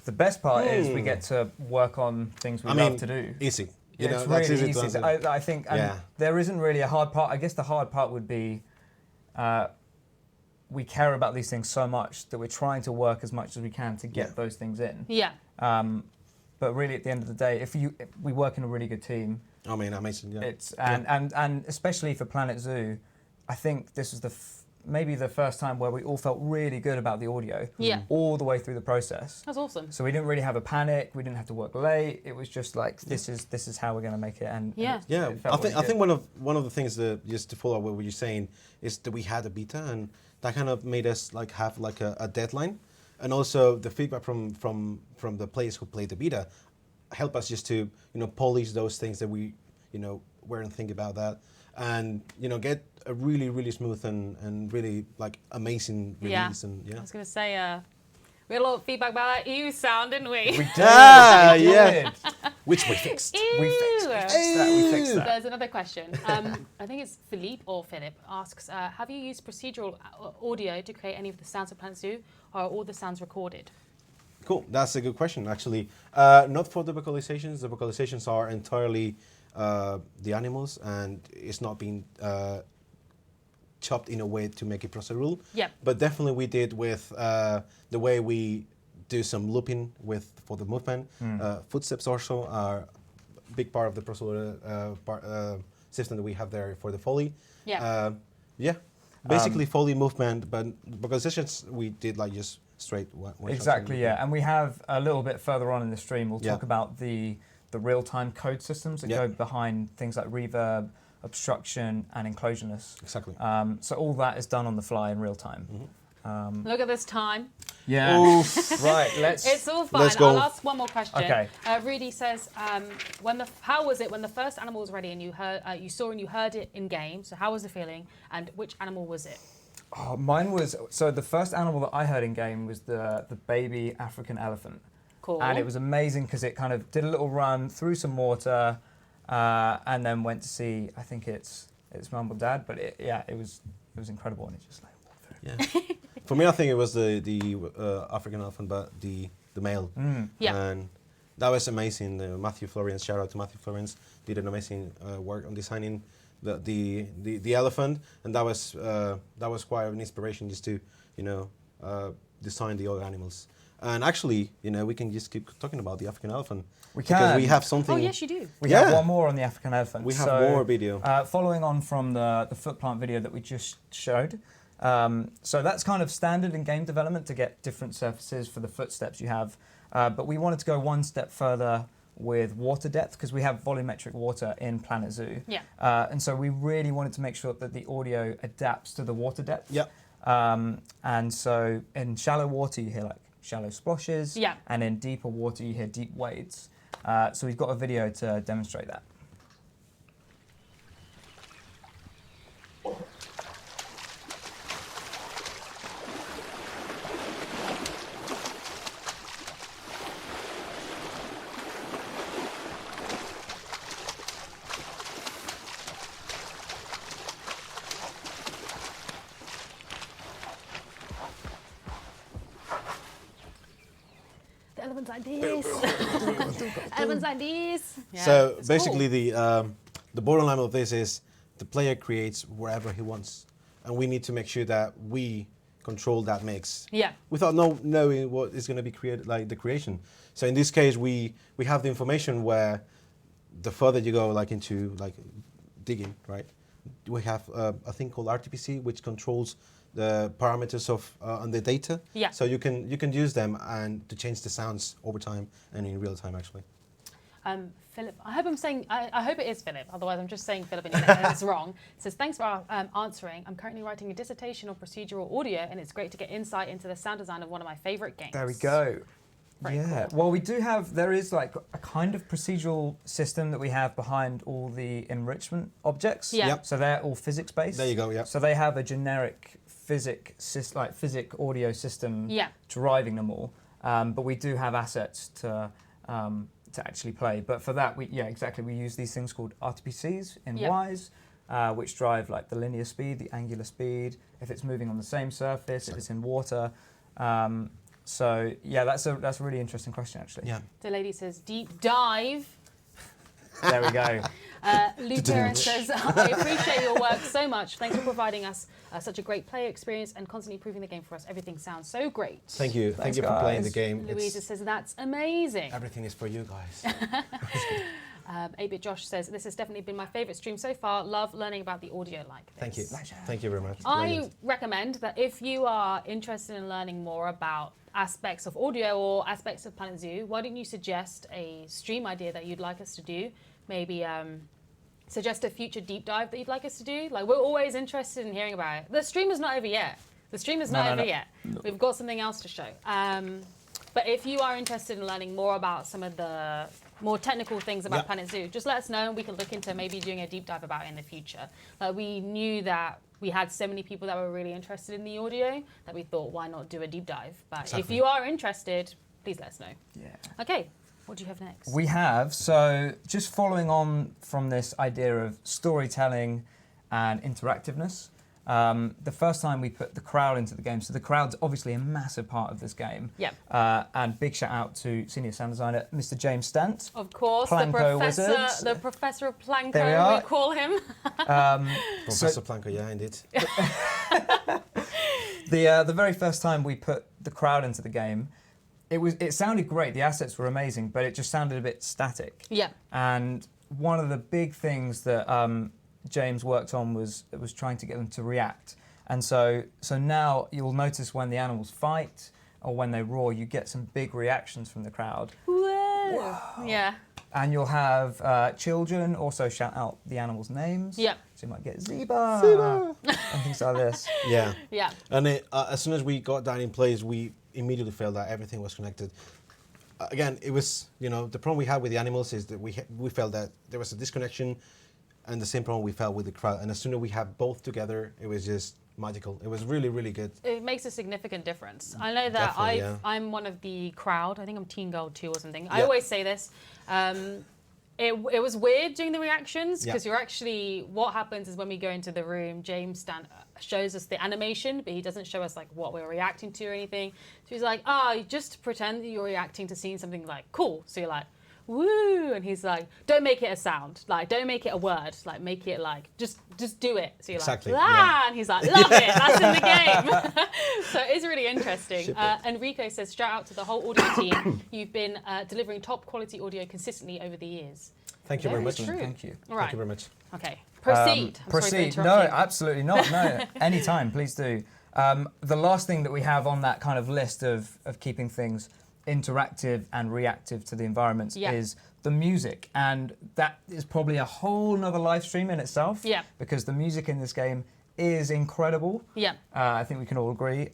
The best part is we get to work on things we love to do. Easy. It's that's really easy to easy. answer. I think, and there isn't really a hard part. I guess the hard part would be we care about these things so much that we're trying to work as much as we can to get those things in. Yeah. But really, at the end of the day, if we work in a really good team. I mean, amazing. Yeah. It's and especially for Planet Zoo, I think this was maybe the first time where we all felt really good about the audio. Yeah. All the way through the process. That's awesome. So we didn't really have a panic. We didn't have to work late. It was just like this is how we're going to make it. And Yeah. it felt really I think good. one of the things that, just to follow up what you're saying, is that we had a beta, and that kind of made us like have like a deadline, and also the feedback from the players who played the beta help us just to polish those things that we weren't thinking about that, and get a really, really smooth and really like amazing release. And I was going to say, we had a lot of feedback about that ew sound, didn't we? We did. Ah, we yeah. did. which we fixed. We fixed that. We fixed that. There's another question. I think it's Philippe asks, have you used procedural audio to create any of the sounds of Planet Zoo, or are all the sounds recorded? Cool. That's a good question, actually. Not for the vocalizations. The vocalizations are entirely the animals, and it's not been chopped in a way to make it procedural. Yeah. But definitely we did with the way we do some looping for the movement. Footsteps also are a big part of the procedural system that we have there for the Foley. Yeah. Basically Foley movement, but vocalizations we did like just straight one Exactly, yeah. And we have a little bit further on in the stream, we'll talk about the real-time code systems that go behind things like reverb, obstruction, and enclosureness. Exactly. So all that is done on the fly in real time. Look at this time. Yeah. Right, It's all fine. Let's go. I'll ask one more question. Okay. Rudy says, how was it when the first animal was ready and you saw and you heard it in game? So how was the feeling, and which animal was it? Oh, mine was, so the first animal that I heard in game was the baby African elephant. Cool. And it was amazing because it kind of did a little run through some water and then went to see, I think it's mum or dad, but it was incredible, and it just like walked through. Yeah. For me, I think it was the African elephant, but the male. Yeah. And that was amazing. Matthew Florence, shout out to Matthew Florence, did an amazing work on designing the elephant, and that was quite an inspiration just to design the other animals. And actually, we can just keep talking about the African elephant. We because can. we have something. Oh, yes, you do. We have one more on the African elephant. We have more video. Following on from the foot plant video that we just showed. So that's kind of standard in game development to get different surfaces for the footsteps you have. But we wanted to go one step further with water depth, because we have volumetric water in Planet Zoo. Yeah. And so we really wanted to make sure that the audio adapts to the water depth. Yep. And so in shallow water, you hear like shallow splashes. Yeah. And in deeper water, you hear deep wades. So we've got a video to demonstrate that. The elephant's like this. Elephant's like this. Yeah, So it's basically, cool. the borderline of this is the player creates wherever he wants, and we need to make sure that we control that mix. Yeah. Without knowing what is going to be created, like the creation. So in this case, we have the information where the further you go, like into like digging, right? We have a thing called RTPC, which controls the parameters of on the data. Yeah. So you can use them and to change the sounds over time and in real time actually. Philip, I hope I'm saying, I hope it is Philip, otherwise I'm just saying Philip and it's wrong. It says, thanks for answering. I'm currently writing a dissertation on procedural audio, and it's great to get insight into the sound design of one of my favourite games. There we go. Very Yeah, cool. well, we do have, there is like a kind of procedural system that we have behind all the enrichment objects. Yeah. Yep. So they're all physics-based. There you go, yeah. So they have a generic physic audio system Yeah. driving them all. But we do have assets to actually play. But for that, we use these things called RTPCs in Yeah. Wise, which drive like the linear speed, the angular speed, if it's moving on the same surface, if it's in water. So yeah, that's a really interesting question actually. Yeah. The lady says deep dive. There we go. Luteran says, I appreciate your work so much. Thanks for providing us such a great player experience and constantly improving the game for us. Everything sounds so great. Thank you. Thanks, Thank you for playing the guys. game. Louisa says, that's amazing. Everything is for you guys. 8-Bit Josh says, this has definitely been my favourite stream so far. Love learning about the audio like this. Thank you. Thank you very much. I Brilliant. recommend that if you are interested in learning more about aspects of audio or aspects of Planet Zoo, why don't you suggest a stream idea that you'd like us to do? Maybe suggest a future deep dive that you'd like us to do. Like, we're always interested in hearing about it. The stream is not over yet. The stream is not over yet. No. We've got something else to show. But if you are interested in learning more about some of the more technical things about Planet Zoo, just let us know and we can look into maybe doing a deep dive about it in the future. Like, we knew that we had so many people that were really interested in the audio that we thought, why not do a deep dive? But if you are interested, please let us know. Yeah. Okay, what do you have next? We have, so just following on from this idea of storytelling and interactiveness, the first time we put the crowd into the game, so the crowd's obviously a massive part of this game. Yeah. And big shout out to senior sound designer, Mr. James Stant. Of course, Planko the professor of Planko, There we are. we call him. Professor Planko, yeah, indeed. The very first time we put the crowd into the game, it sounded great. The assets were amazing, but it just sounded a bit static. Yeah. And one of the big things that James worked on was trying to get them to react. And so now you'll notice when the animals fight or when they roar, you get some big reactions from the crowd. Whoa. Yeah. And you'll have children also shout out the animals' names. Yeah. So you might get Zeba and things like this. Yeah. Yeah. And as soon as we got that in place, we immediately felt that everything was connected. Again, it was, the problem we had with the animals is that we felt that there was a disconnection, and the same problem we felt with the crowd. And as soon as we had both together, it was just magical. It was really, really good. It makes a significant difference. I know that I'm one of the crowd. I think I'm Teen Gold 2 or something. I always say this. It was weird doing the reactions because you're actually, what happens is when we go into the room, James shows us the animation, but he doesn't show us like what we're reacting to or anything. So he's like, just pretend that you're reacting to seeing something like cool. So you're like, woo, and he's like, don't make it a sound, like don't make it a word, like make it like just do it. So you're Exactly, like, and he's like, love it, that's in the game. So it's really interesting. Enrico says, shout out to the whole audio team. You've been delivering top quality audio consistently over the years. Thank you very much. True. Thank you. All right. Thank you very much. Okay, proceed. I'm sorry for Proceed. No, interrupting. absolutely not. No, anytime, please do. The last thing that we have on that kind of list of keeping things interactive and reactive to the environments is the music, and that is probably a whole nother live stream in itself. Yeah. Because the music in this game is incredible. Yeah. I think we can all agree.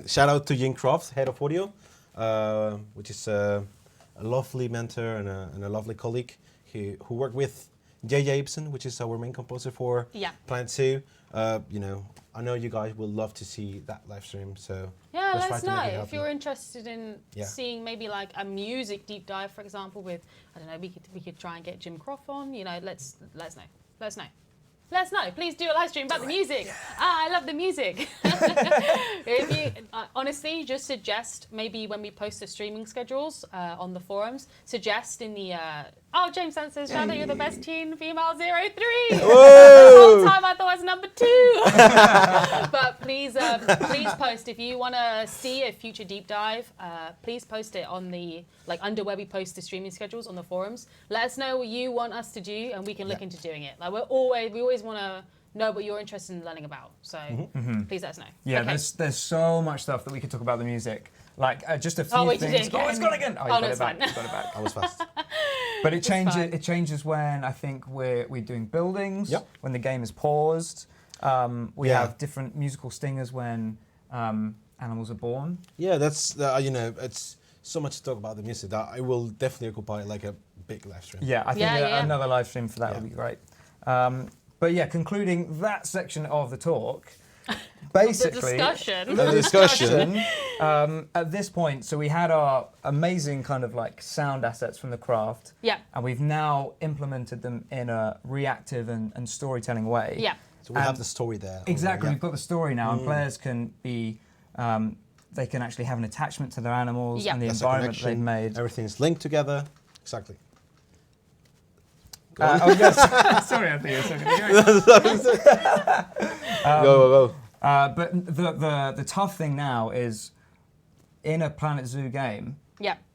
Shout out to Jim Croft, head of audio, which is a lovely mentor and a lovely colleague who worked with J.J. Ibsen, which is our main composer for Planet Zoo. I know you guys will love to see that live stream, so yeah, let's let try us to know make it if happen. you're interested in seeing maybe like a music deep dive, for example, with, I don't know, we could try and get Jim Croft on. Let us know. Let us know. Let us know. Please do a live stream about the music. I love the music. If you honestly just suggest maybe when we post the streaming schedules on the forums, suggest in the James Stant says, Chanté, you're the best teen female 03. The whole time I thought I was number 2. But please post if you want to see a future deep dive. Please post it on the under where we post the streaming schedules on the forums. Let us know what you want us to do, and we can look into doing it. Like we always want to know what you're interested in learning about. So please let us know. Yeah, okay. there's so much stuff that we could talk about the music. Like just a few wait, things. you did again. It's gone again. Oh, you no, got it's it back. fine. You got it back. I was fast. But it changes. fine. It changes when I think we're doing buildings. Yep. When the game is paused. We have different musical stingers when animals are born. Yeah, that's it's so much to talk about the music that I will definitely occupy like a big live stream. Yeah, I think another live stream for that would be great. But yeah, concluding that section of the talk, basically the discussion. At this point, so we had our amazing kind of like sound assets from the craft, and we've now implemented them in a reactive and storytelling way. Yeah. So we have the story there. Exactly, we've got the story now, and players can be. They can actually have an attachment to their animals and the environment they've made. Everything's linked together. Exactly. Yes. Sorry, I think you're talking Go. But the tough thing now is, in a Planet Zoo game,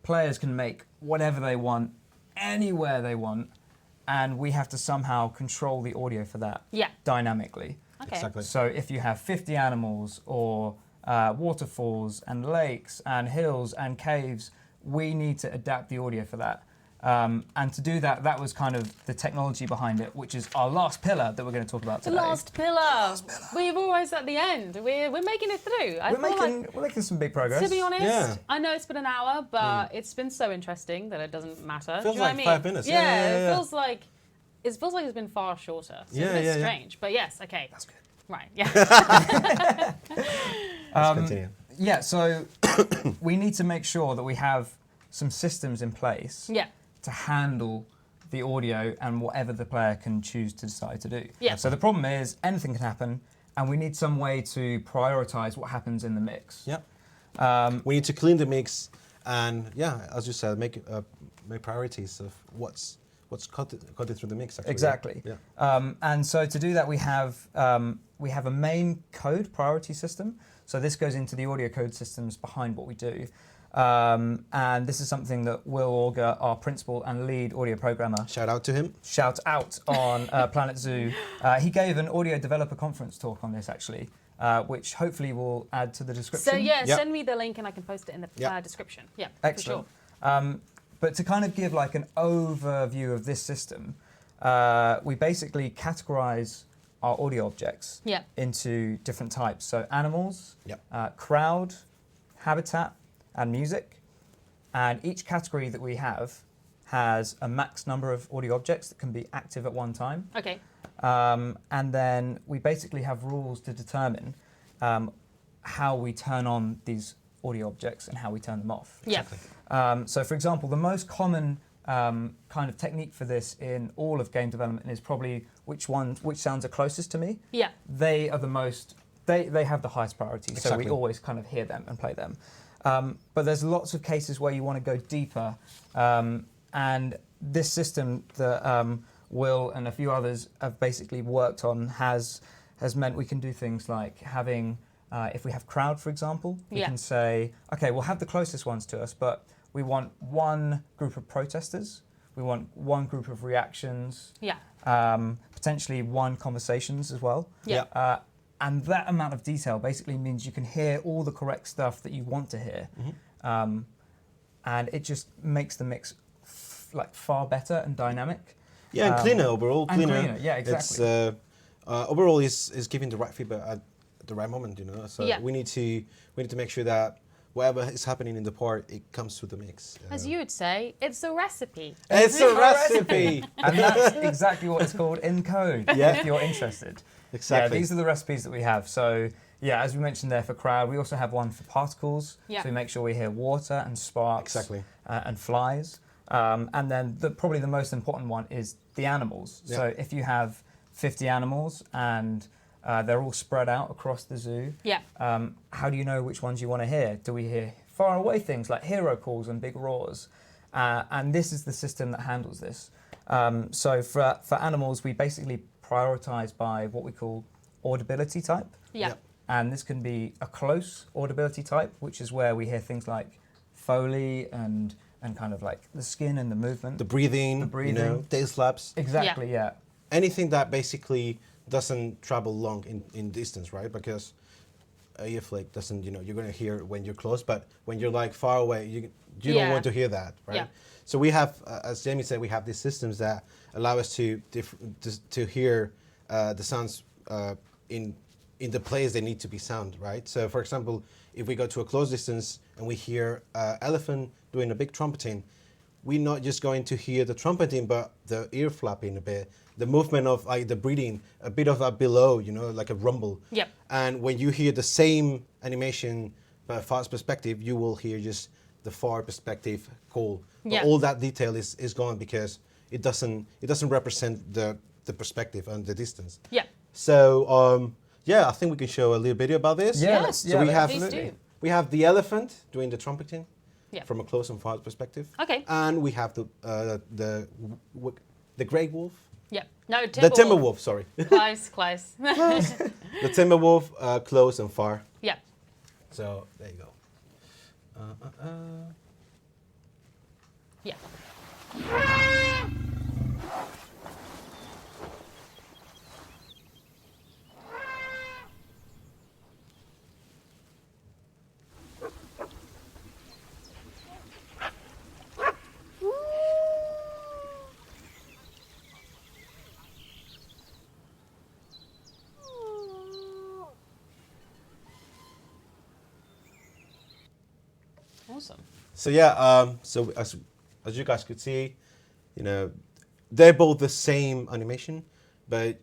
players can make whatever they want, anywhere they want, and we have to somehow control the audio for that dynamically. Okay. Exactly. So if you have 50 animals or waterfalls and lakes and hills and caves, we need to adapt the audio for that. And to do that, that was kind of the technology behind it, which is our last pillar that we're going to talk about today. The last pillar. We're always at the end. We're making it through. We're making some big progress. To be honest, I know it's been an hour, but it's been so interesting that it doesn't matter. Feels Do you know like what I mean? 5 minutes. Yeah, it feels like it's been far shorter. So it's a bit strange, but yes, okay. That's good. Right. Yeah. Let's continue. Yeah. So we need to make sure that we have some systems in place. To handle the audio and whatever the player can choose to decide to do. Yeah. So the problem is anything can happen, and we need some way to prioritize what happens in the mix. Yeah. We need to clean the mix, and as you said, make priorities of what's cut through the mix. Actually. Exactly. Yeah. And so to do that, we have a main code priority system. So this goes into the audio code systems behind what we do. And this is something that Will Auger, our principal and lead audio programmer, shout out to him. Shout out on Planet Zoo. He gave an audio developer conference talk on this actually, which hopefully will add to the description. So send me the link and I can post it in the description. Yeah, excellent. For sure. But to kind of give like an overview of this system, we basically categorize our audio objects into different types. So animals, crowd, habitat, and music. And each category that we have has a max number of audio objects that can be active at one time. Okay. And then we basically have rules to determine how we turn on these audio objects and how we turn them off. Yeah. So for example, the most common kind of technique for this in all of game development is probably which sounds are closest to me. Yeah. They are the most, they have the highest priority. Exactly. So we always kind of hear them and play them. But there's lots of cases where you want to go deeper, and this system that Will and a few others have basically worked on has meant we can do things like having, if we have crowd, for example, we can say, okay, we'll have the closest ones to us, but we want one group of protesters, we want one group of reactions, potentially one conversations as well. And that amount of detail basically means you can hear all the correct stuff that you want to hear. And it just makes the mix far better and dynamic. Yeah, and cleaner overall. Cleaner, yeah, exactly. It's, overall is giving the right feedback at the right moment, you know. So we need to make sure that whatever is happening in the part, it comes through the mix. As you would say, it's a recipe. It's a recipe! And that's exactly what it's called in code, if you're interested. Exactly. Yeah, these are the recipes that we have. So, yeah, as we mentioned there for crowd, we also have one for particles. So we make sure we hear water and sparks and flies. And then probably the most important one is the animals. So if you have 50 animals and they're all spread out across the zoo, how do you know which ones you want to hear? Do we hear far away things like hero calls and big roars? And this is the system that handles this. So for animals, we basically prioritize by what we call audibility type. And this can be a close audibility type, which is where we hear things like Foley and kind of like the skin and the movement. The breathing, you know, tail slaps. Exactly, Anything that basically doesn't travel long in distance, right? Because if like doesn't, you know, you're going to hear when you're close, but when you're like far away, you don't want to hear that, right? So we have, as Jamie said, we have these systems that allow us to hear the sounds in in the place they need to be sound, right? So for example, if we go to a close distance and we hear elephant doing a big trumpeting, we're not just going to hear the trumpeting, but the ear flapping a bit, the movement of like the breathing, a bit of that below, you know, like a rumble. Yep. And when you hear the same animation but fast perspective, you will hear just the far perspective call. But Yeah. all that detail is gone because it doesn't represent the perspective and the distance. Yeah. So yeah, I think we can show a little video about this. Yeah, Yes. let's- So we have Please do. we have the elephant doing the trumpeting Yeah. from a close and far perspective. Okay. And we have the grey wolf, Yeah. No, the timber wolf. Sorry, Close, close. the timber wolf, close and far. Yeah. So there you go. Yeah. Awesome. So yeah, so as you guys could see, you know, they're both the same animation, but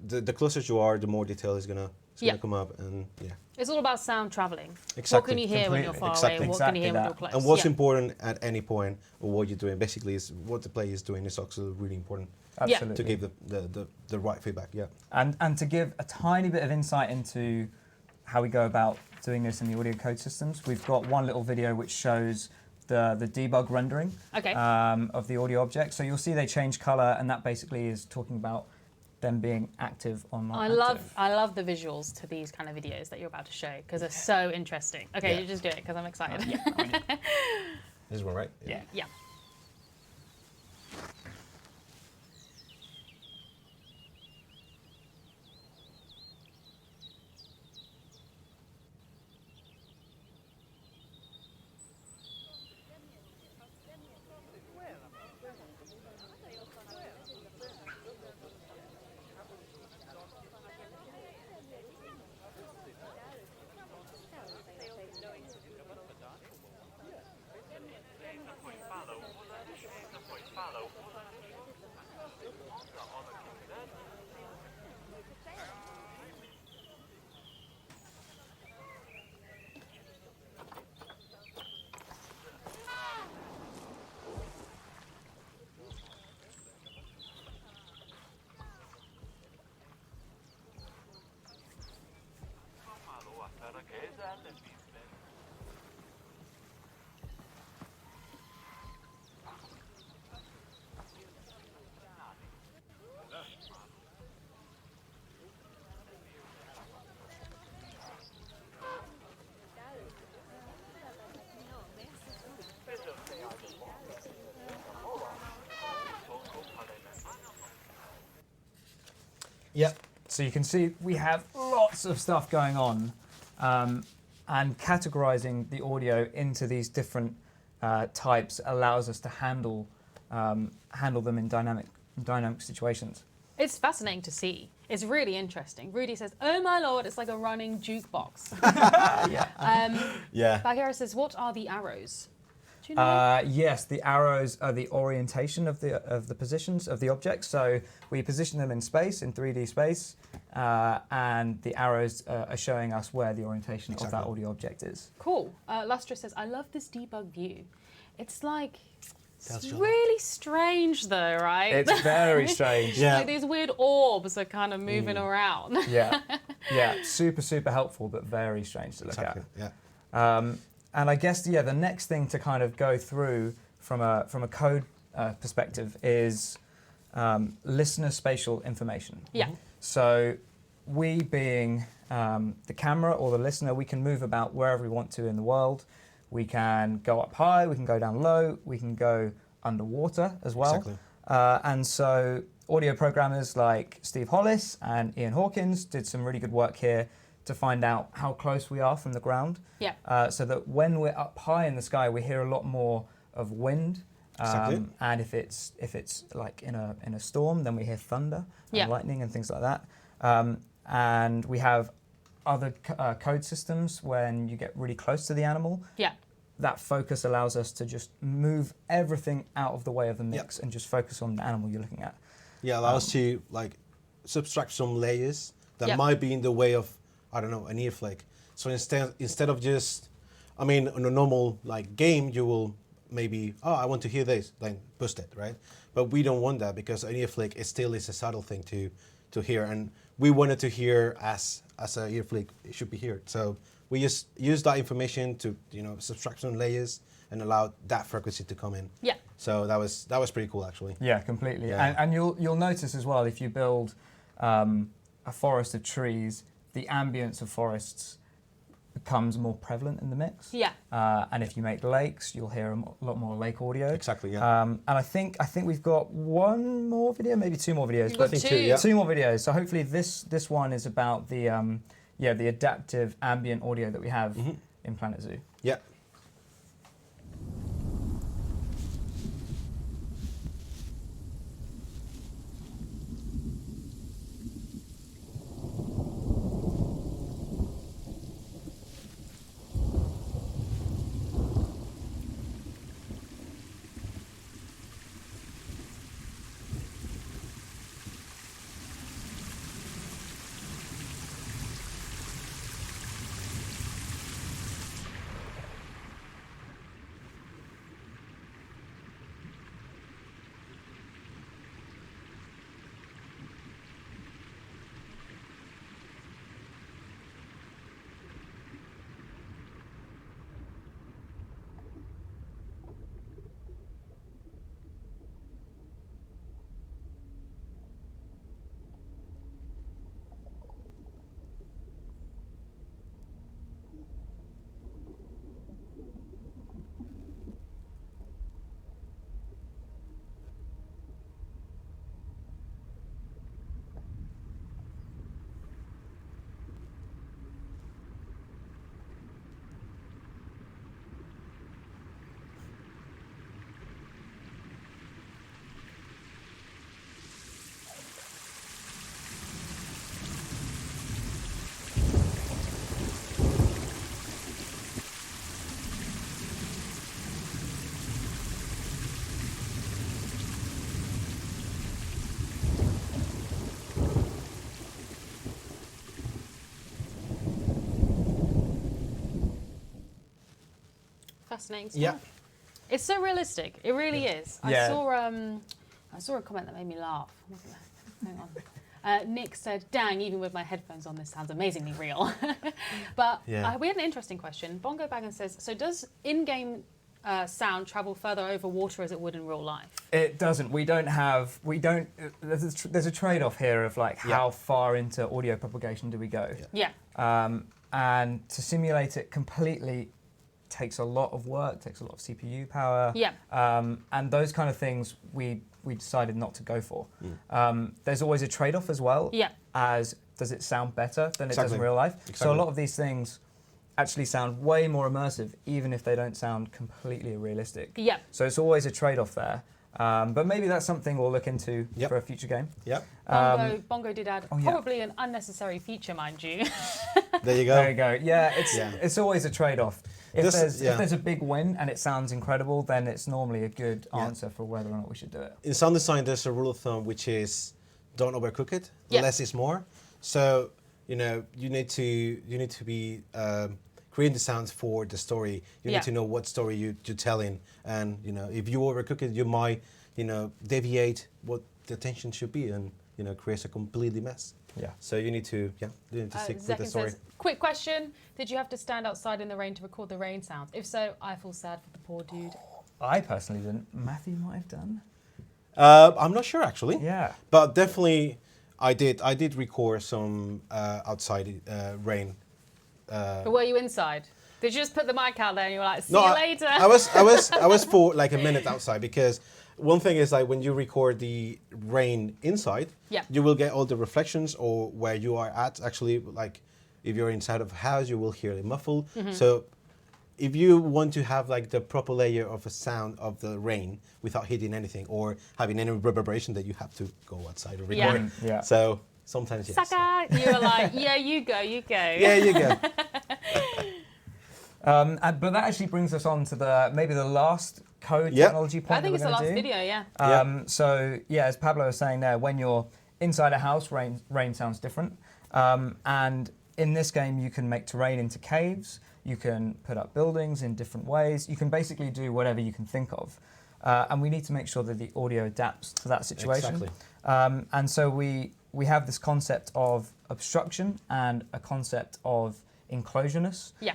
the closer you are, the more detail is gonna Yeah. come up, and yeah. It's all about sound traveling. What Exactly. can you hear when you're far Exactly. away, and what can you hear when Exactly you're that. close? And what's Yeah. important at any point of what you're doing, basically, is what the player is doing is also really important Absolutely. to give the right feedback. Yeah. And to give a tiny bit of insight into how we go about doing this in the audio code systems, we've got one little video which shows the debug rendering Okay. of the audio object. So you'll see they change color, and that basically is talking about them being active or not active. I love the visuals to these kind of videos that you're about to show because they're so interesting. Okay, Yeah. you just do it because I'm excited. This one, right? Yeah. Yeah. Yeah. So you can see we have lots of stuff going on, and categorizing the audio into these different types allows us to handle them in dynamic situations. It's fascinating to see. It's really interesting. Rudy says, "Oh my lord, it's like a running jukebox." Yeah. Bagheera says, "What are the arrows?" Do you know? Yes, the arrows are the orientation of the positions of the objects. So we position them in space, in 3D space, and the arrows are showing us where the orientation of that Exactly. audio object is. Cool. Lustra says, "I love this debug view. It's like Tells it's you a lot. really strange, though, right? It's very strange. Yeah. Like these weird orbs are kind of moving around." Yeah, super helpful, but very strange to look Exactly. Yeah. at. And I guess the next thing to kind of go through from a code perspective is listener spatial information. Yeah. So we being the camera or the listener, we can move about wherever we want to in the world. We can go up high, we can go down low, we can go underwater as well. Exactly. And so audio programmers like Steve Hollis and Ian Hawkins did some really good work here to find out how close we are from the ground. Yeah. So that when we're up high in the sky, we hear a lot more of wind. Exactly. And if it's like in a storm, then we hear thunder and Yeah. lightning and things like that. And we have other code systems when you get really close to the animal. Yeah. That focus allows us to just move everything out of the way of the mix and just focus on the animal you're looking at. Yeah, allows to like subtract some layers that might be in the way of, I don't know, an ear flick. So instead of just, I mean, on a normal like game, you will maybe, oh, I want to hear this, then boost it, right? But we don't want that because an ear flick is still a subtle thing to hear, and we wanted to hear as an ear flick it should be heard. So we just use that information to subtract some layers and allow that frequency to come in. Yeah. So that was pretty cool actually. Yeah, completely. Yeah. And you'll notice as well if you build a forest of trees, the ambience of forests becomes more prevalent in the mix. Yeah. And if you make lakes, you'll hear a lot more lake audio. Exactly. Yeah. And I think we've got one more video, maybe two more videos. You've but got two. Two more videos. So hopefully this one is about the the adaptive ambient audio that we have in Planet Zoo. Yeah. Fascinating stuff. Yeah. It's so realistic. It really is. Yeah. I saw a comment that made me laugh. Hang on. Nick said, "Dang, even with my headphones on, this sounds amazingly real." But we had an interesting question. Bongo Baggins says, "So does in-game sound travel further over water as it would in real life?" It doesn't. There's a trade-off here of like how far into audio propagation do we go? Yeah. And to simulate it completely takes a lot of work, takes a lot of CPU power. Yeah. And those kind of things we decided not to go for. There's always a trade-off as well. Yeah. As does it sound better than it does in real life? Exactly. So a lot of these things actually sound way more immersive, even if they don't sound completely realistic. Yeah. So it's always a trade-off there. But maybe that's something we'll look into for a future game. Yep. Bongo did add probably an unnecessary feature, mind you. There you go. There you go. Yeah, it's always a trade-off. If there's a big win and it sounds incredible, then it's normally a good answer for whether or not we should do it. In sound design, there's a rule of thumb which is don't overcook it. Yeah. Less is more. So you need to be creating the sounds for the story. You need to know what story you're telling, and if you overcook it, you might deviate what the attention should be, and creates a completely mess. Yeah. So you need to stick with the story. Says, quick question: did you have to stand outside in the rain to record the rain sounds? If so, I feel sad for the poor dude. I personally didn't. Matthew might have done. I'm not sure actually. Yeah. But definitely, I did record some outside rain. But were you inside? Did you just put the mic out there and you were like, see you later? I was for like a minute outside, because one thing is like when you record the rain inside, you will get all the reflections, or where you are at actually, like if you're inside of a house, you will hear it muffled. So if you want to have like the proper layer of a sound of the rain without hitting anything or having any reverberation, that you have to go outside and record. Yeah. So Sometimes yes. Saka, you were like, yeah, you go. Yeah, you go. But that actually brings us on to maybe the last code Yep. technology point. I think it's the last video, yeah. So yeah, as Pablo was saying there, when you're inside a house, rain sounds different. And in this game, you can make terrain into caves. You can put up buildings in different ways. You can basically do whatever you can think of. And we need to make sure that the audio adapts to that situation. Exactly. And so we have this concept of obstruction and a concept of enclosureness. Yeah.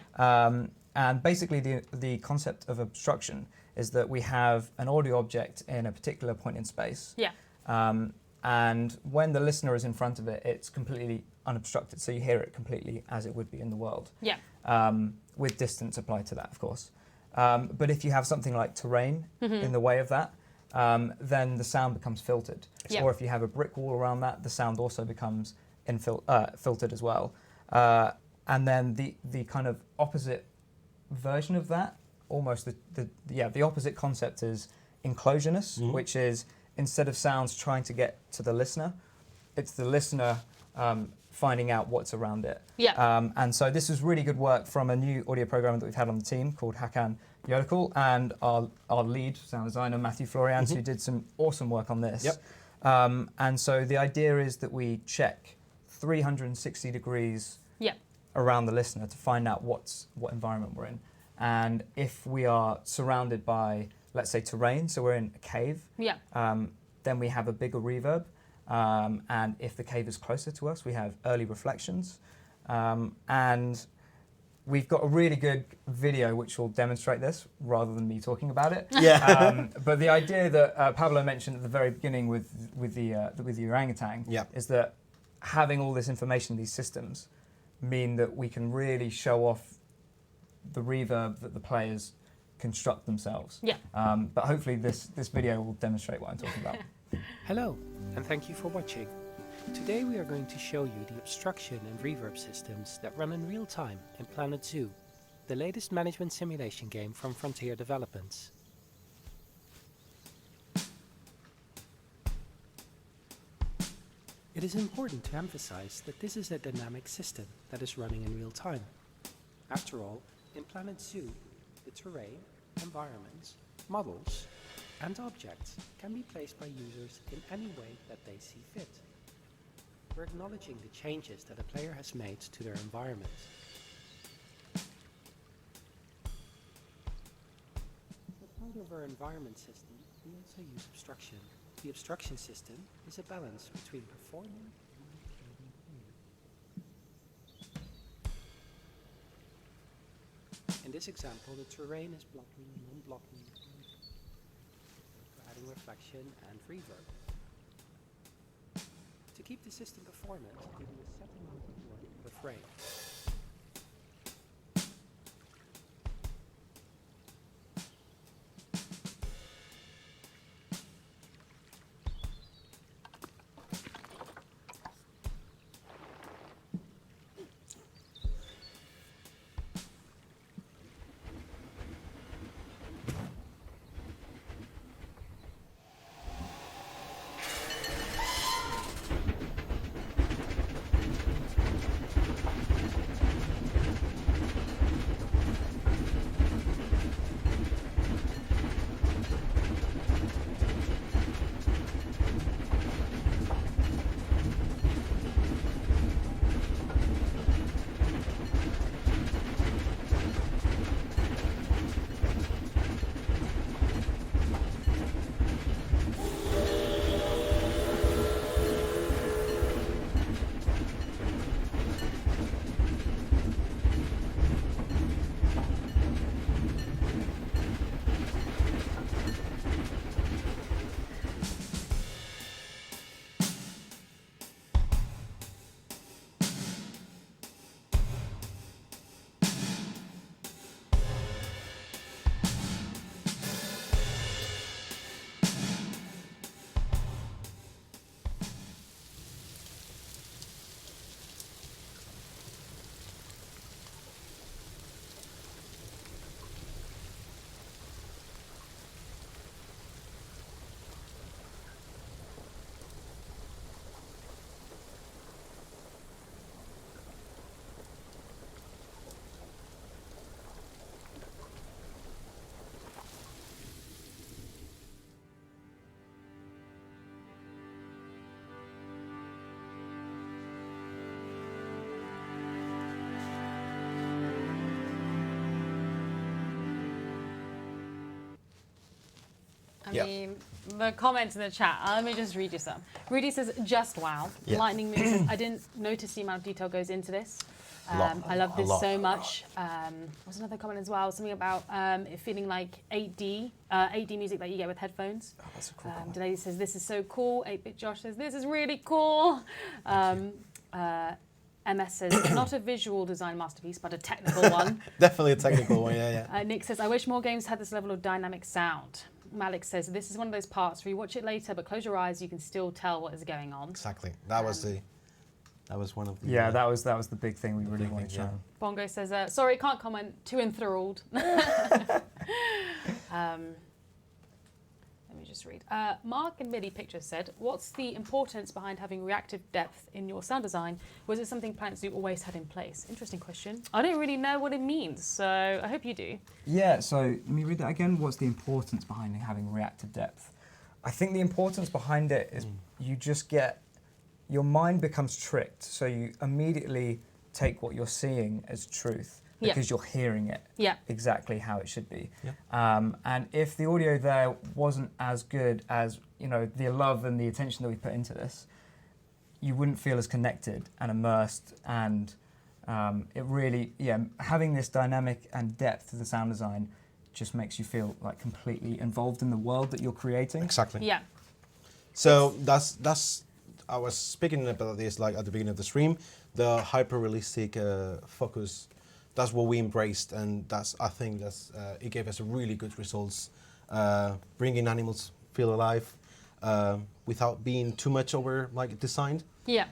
And basically the concept of obstruction is that we have an audio object in a particular point in space. Yeah. And when the listener is in front of it, it's completely unobstructed. So you hear it completely as it would be in the world. Yeah. With distance applied to that, of course. But if you have something like terrain in the way of that, then the sound becomes filtered. Yeah. Or if you have a brick wall around that, the sound also becomes filtered as well. And then the kind of opposite version of that, almost the opposite concept is enclosureness, which is instead of sounds trying to get to the listener, it's the listener finding out what's around it. Yeah. And so this is really good work from a new audio programmer that we've had on the team called Hakan Yodakul, and our lead sound designer, Matthew Florians, who did some awesome work on this. Yep. And so the idea is that we check 360 degrees Yeah. around the listener to find out what environment we're in. And if we are surrounded by, let's say, terrain, so we're in a cave, Yeah. then we have a bigger reverb. And if the cave is closer to us, we have early reflections. And we've got a really good video which will demonstrate this rather than me talking about it. Yeah. But the idea that Pablo mentioned at the very beginning with the orangutan is that having all this information, these systems, mean that we can really show off the reverb that the players construct themselves. Yeah. But hopefully this video will demonstrate what I'm talking about. Hello, and thank you for watching. Today we are going to show you the obstruction and reverb systems that run in real time in Planet Zoo, the latest management simulation game from Frontier Developments. It is important to emphasize that this is a dynamic system that is running in real time. After all, in Planet Zoo, the terrain, environments, models, and objects can be placed by users in any way that they see fit. We're acknowledging the changes that a player has made to their environment. As part of our environment system, we also use obstruction. The obstruction system is a balance between performing and achieving pain. In this example, the terrain is blocking and non-blocking for adding reflection and reverb. To keep the system performant, we do a set amount of work per frame. Yeah. mean, the comments in the chat. Let me just read you some. Rudy says, "Just wow." Yeah. Lightning Moon says, "I didn't notice the amount of detail goes into this. I love this so much." There's another comment as well. Something about it feeling like 8D music that you get with headphones. Oh, that's a cool comment. Delay says, "This is so cool." 8-Bit Josh says, "This is really cool." MS says, "Not a visual design masterpiece, but a technical one." Definitely a technical one, yeah. Nick says, "I wish more games had this level of dynamic sound." Malik says, "This is one of those parts where you watch it later, but close your eyes, you can still tell what is going on." Exactly. That was one of the... Yeah, that was the big thing we really big wanted to thing, show. Bongo says, "Sorry, can't comment. Too enthralled." Let me just read. Mark and Millie Pictures said, "What's the importance behind having reactive depth in your sound design? Was it something Planet Zoo always had in place?" Interesting question. I don't really know what it means, so I hope you do. Yeah, so let me read that again. What's the importance behind having reactive depth? I think the importance behind it is you just get, your mind becomes tricked, so you immediately take what you're seeing as truth because you're hearing it exactly how it should be. Yeah. And if the audio there wasn't as good as, you know, the love and the attention that we put into this, you wouldn't feel as connected and immersed, and it really, having this dynamic and depth to the sound design just makes you feel like completely involved in the world that you're creating. Exactly. Yeah. So that's I was speaking about this like at the beginning of the stream, the hyper-realistic focus. That's what we embraced, and I think it gave us really good results. Bringing animals feel alive without being too much over like designed. Yeah.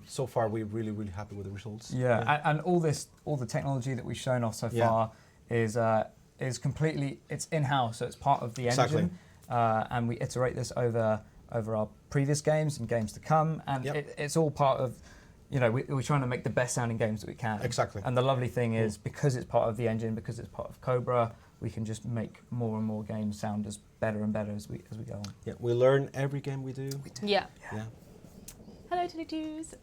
So far we're really happy with the results. Yeah. And all the technology that we've shown off so far is completely, it's in-house, so it's part of the engine. Exactly. And we iterate this over our previous games and games to come, and it's all part of, you know, we're trying to make the best sounding games that we can. Exactly. And the lovely thing is, because it's part of the engine, because it's part of Cobra, we can just make more and more games sound as better and better as we go on. Yeah, we learn every game we do. Yeah. Yeah. Hello, Teddy-Twos.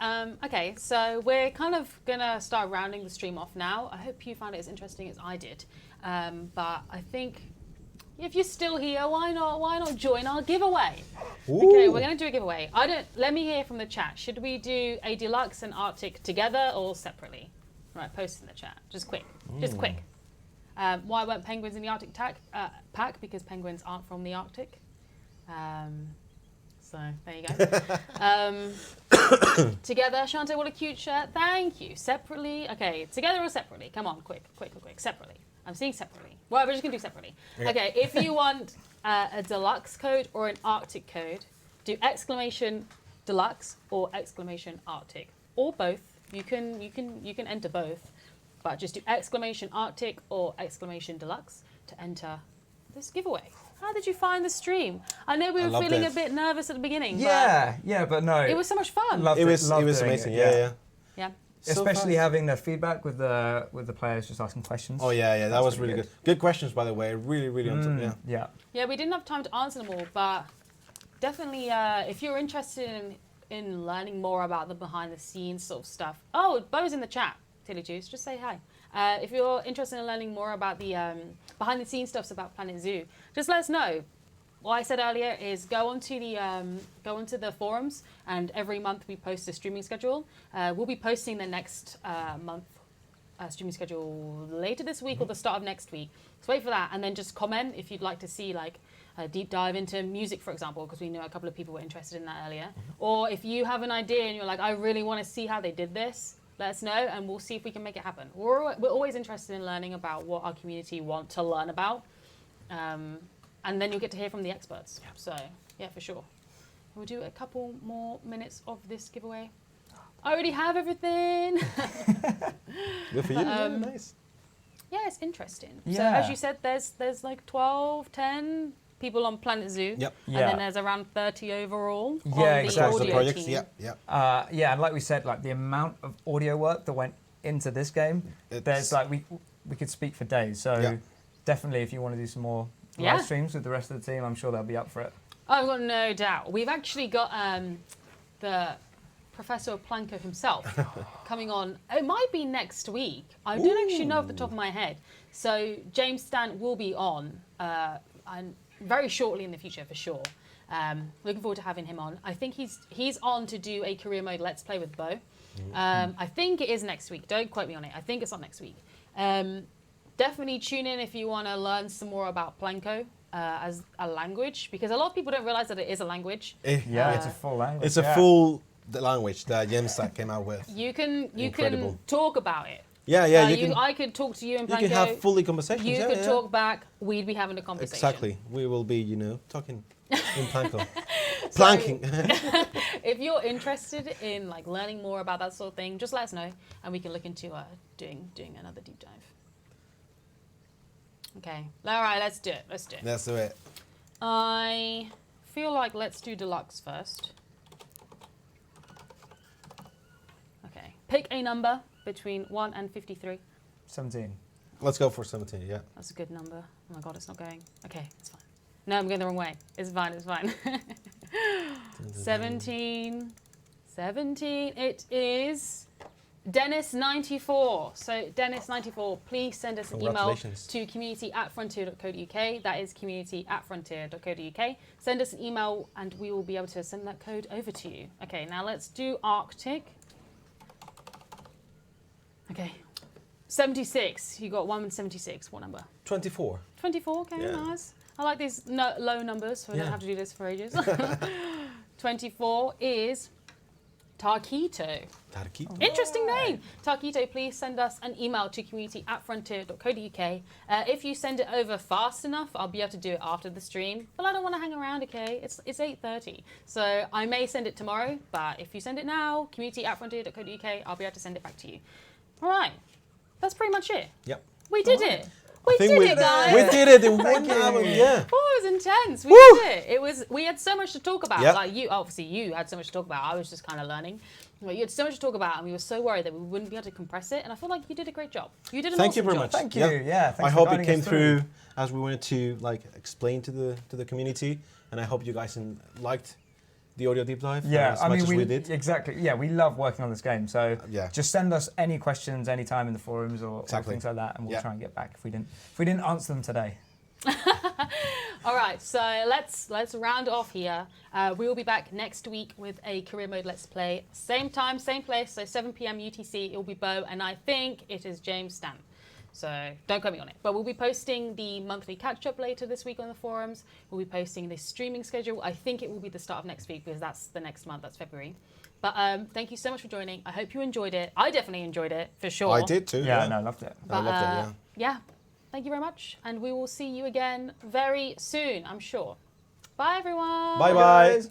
Okay, so we're kind of going to start rounding the stream off now. I hope you found it as interesting as I did. But I think if you're still here, why not join our giveaway? Ooh. Okay, we're going to do a giveaway. Let me hear from the chat. Should we do a deluxe and Arctic together or separately? Right, post in the chat. Just quick. Why weren't penguins in the Arctic pack? Because penguins aren't from the Arctic. So there you go. Together, Chanté, what a cute shirt. Thank you. Separately. Okay, together or separately? Come on, quick. Separately. I'm seeing separately. Well, we're just going to do separately. Okay, if you want a deluxe code or an Arctic code, do exclamation deluxe or exclamation Arctic, or both. You can enter both, but just do exclamation Arctic or exclamation deluxe to enter this giveaway. How did you find the stream? I know we were feeling a bit nervous at the beginning. But no. It was so much fun. It was amazing. Yeah. Especially having the feedback with the players just asking questions. Oh yeah, that was really good. Good questions, by the way. Really on top. Yeah, we didn't have time to answer them all, but definitely if you're interested in learning more about the behind the scenes sort of stuff. Oh, Bo's in the chat. Tilly Juice, just say hi. If you're interested in learning more about the behind the scenes stuffs about Planet Zoo, just let us know. What I said earlier is go onto the forums, and every month we post a streaming schedule. We'll be posting the next month streaming schedule later this week or the start of next week. So wait for that, and then just comment if you'd like to see like a deep dive into music, for example, because we know a couple of people were interested in that earlier. Or if you have an idea and you're like, I really want to see how they did this, let us know, and we'll see if we can make it happen. We're always interested in learning about what our community want to learn about. And then you'll get to hear from the experts. So, yeah, for sure. We'll do a couple more minutes of this giveaway. I already have everything. Good for you. Nice. Yeah, it's interesting. Yeah. So, as you said, there's like 12, 10 people on Planet Zoo. Yep. And then there's around 30 overall on Yeah, the exactly. audio Projects. team. Yeah. and like we said, like the amount of audio work that went into this game, there's like we could speak for days. So definitely, if you want to do some more live streams with the rest of the team, I'm sure they'll be up for it. I've got no doubt. We've actually got the Professor Planko himself coming on. It might be next week. I don't actually know off the top of my head. So James Stant will be on, and very shortly in the future for sure. Looking forward to having him on. I think he's on to do a career mode Let's Play with Bo. I think it is next week. Don't quote me on it. I think it's on next week. Definitely tune in if you want to learn some more about Planko as a language, because a lot of people don't realize that it is a language. Yeah, it's a full language. It's a full language that Yemsat came out with. You can Incredible. talk about it. Yeah, yeah. I could talk to you in you Planko. can have fully conversations. You yeah, could yeah. talk back. We'd be having a conversation. Exactly. We will be, talking in Planko. Planking. If you're interested in like learning more about that sort of thing, just let us know, and we can look into doing another deep dive. Okay. All right. Let's do it. Let's do it. I feel like let's do deluxe first. Okay. Pick a number between 1 and 53. 17. Let's go for 17, yeah. That's a good number. Oh my god, it's not going. Okay, it's fine. No, I'm going the wrong way. It's fine, it's fine. 17. 17. It is Dennis94. So Dennis94, please send us an email Congratulations. to community@frontier.co.uk. That is community@frontier.co.uk. Send us an email and we will be able to send that code over to you. Okay, now let's do Arctic. Okay. 76. You got 1 and 76. What number? 24. 24. Okay, Yeah. nice. I like these low numbers, so I don't Yeah. have to do this for ages. 24 is Tarkito. Tarkito. Interesting name. Tarkito, please send us an email to community@frontier.co.uk. If you send it over fast enough, I'll be able to do it after the stream. But I don't want to hang around, okay? It's 8:30. So I may send it tomorrow, but if you send it now, community@frontier.co.uk, I'll be able to send it back to you. All right. That's pretty much it. Yep. We did it. We think did it, guys. We did it in 1 hour, yeah. Oh, it was intense. We Woo! did it. We had so much to talk about. Yep. Like you had so much to talk about. I was just kind of learning. But you had so much to talk about, and we were so worried that we wouldn't be able to compress it. And I feel like you did a great job. You did an Thank awesome you very job. much. Thank you. Yeah, thanks I for hope it guiding came us through as we wanted to explain to the community, and I hope you guys liked the audio deep dive Yeah, as I much mean, as we did. Exactly. Yeah, we love working on this game. So Yeah. just send us any questions anytime in the forums or Exactly. things like that, and we'll Yeah. try and get back if we didn't answer them today. All right, so let's round off here. We will be back next week with a career mode Let's Play. Same time, same place, so 7 p.m. UTC. It will be Bo, and I think it is James Stan. So don't quote me on it. But we'll be posting the monthly catch-up later this week on the forums. We'll be posting the streaming schedule. I think it will be the start of next week because that's the next month. That's February. But thank you so much for joining. I hope you enjoyed it. I definitely enjoyed it, for sure. I did too. Yeah, no, I loved it. I loved it, yeah. Yeah. Thank you very much. And we will see you again very soon, I'm sure. Bye, everyone. Bye-bye.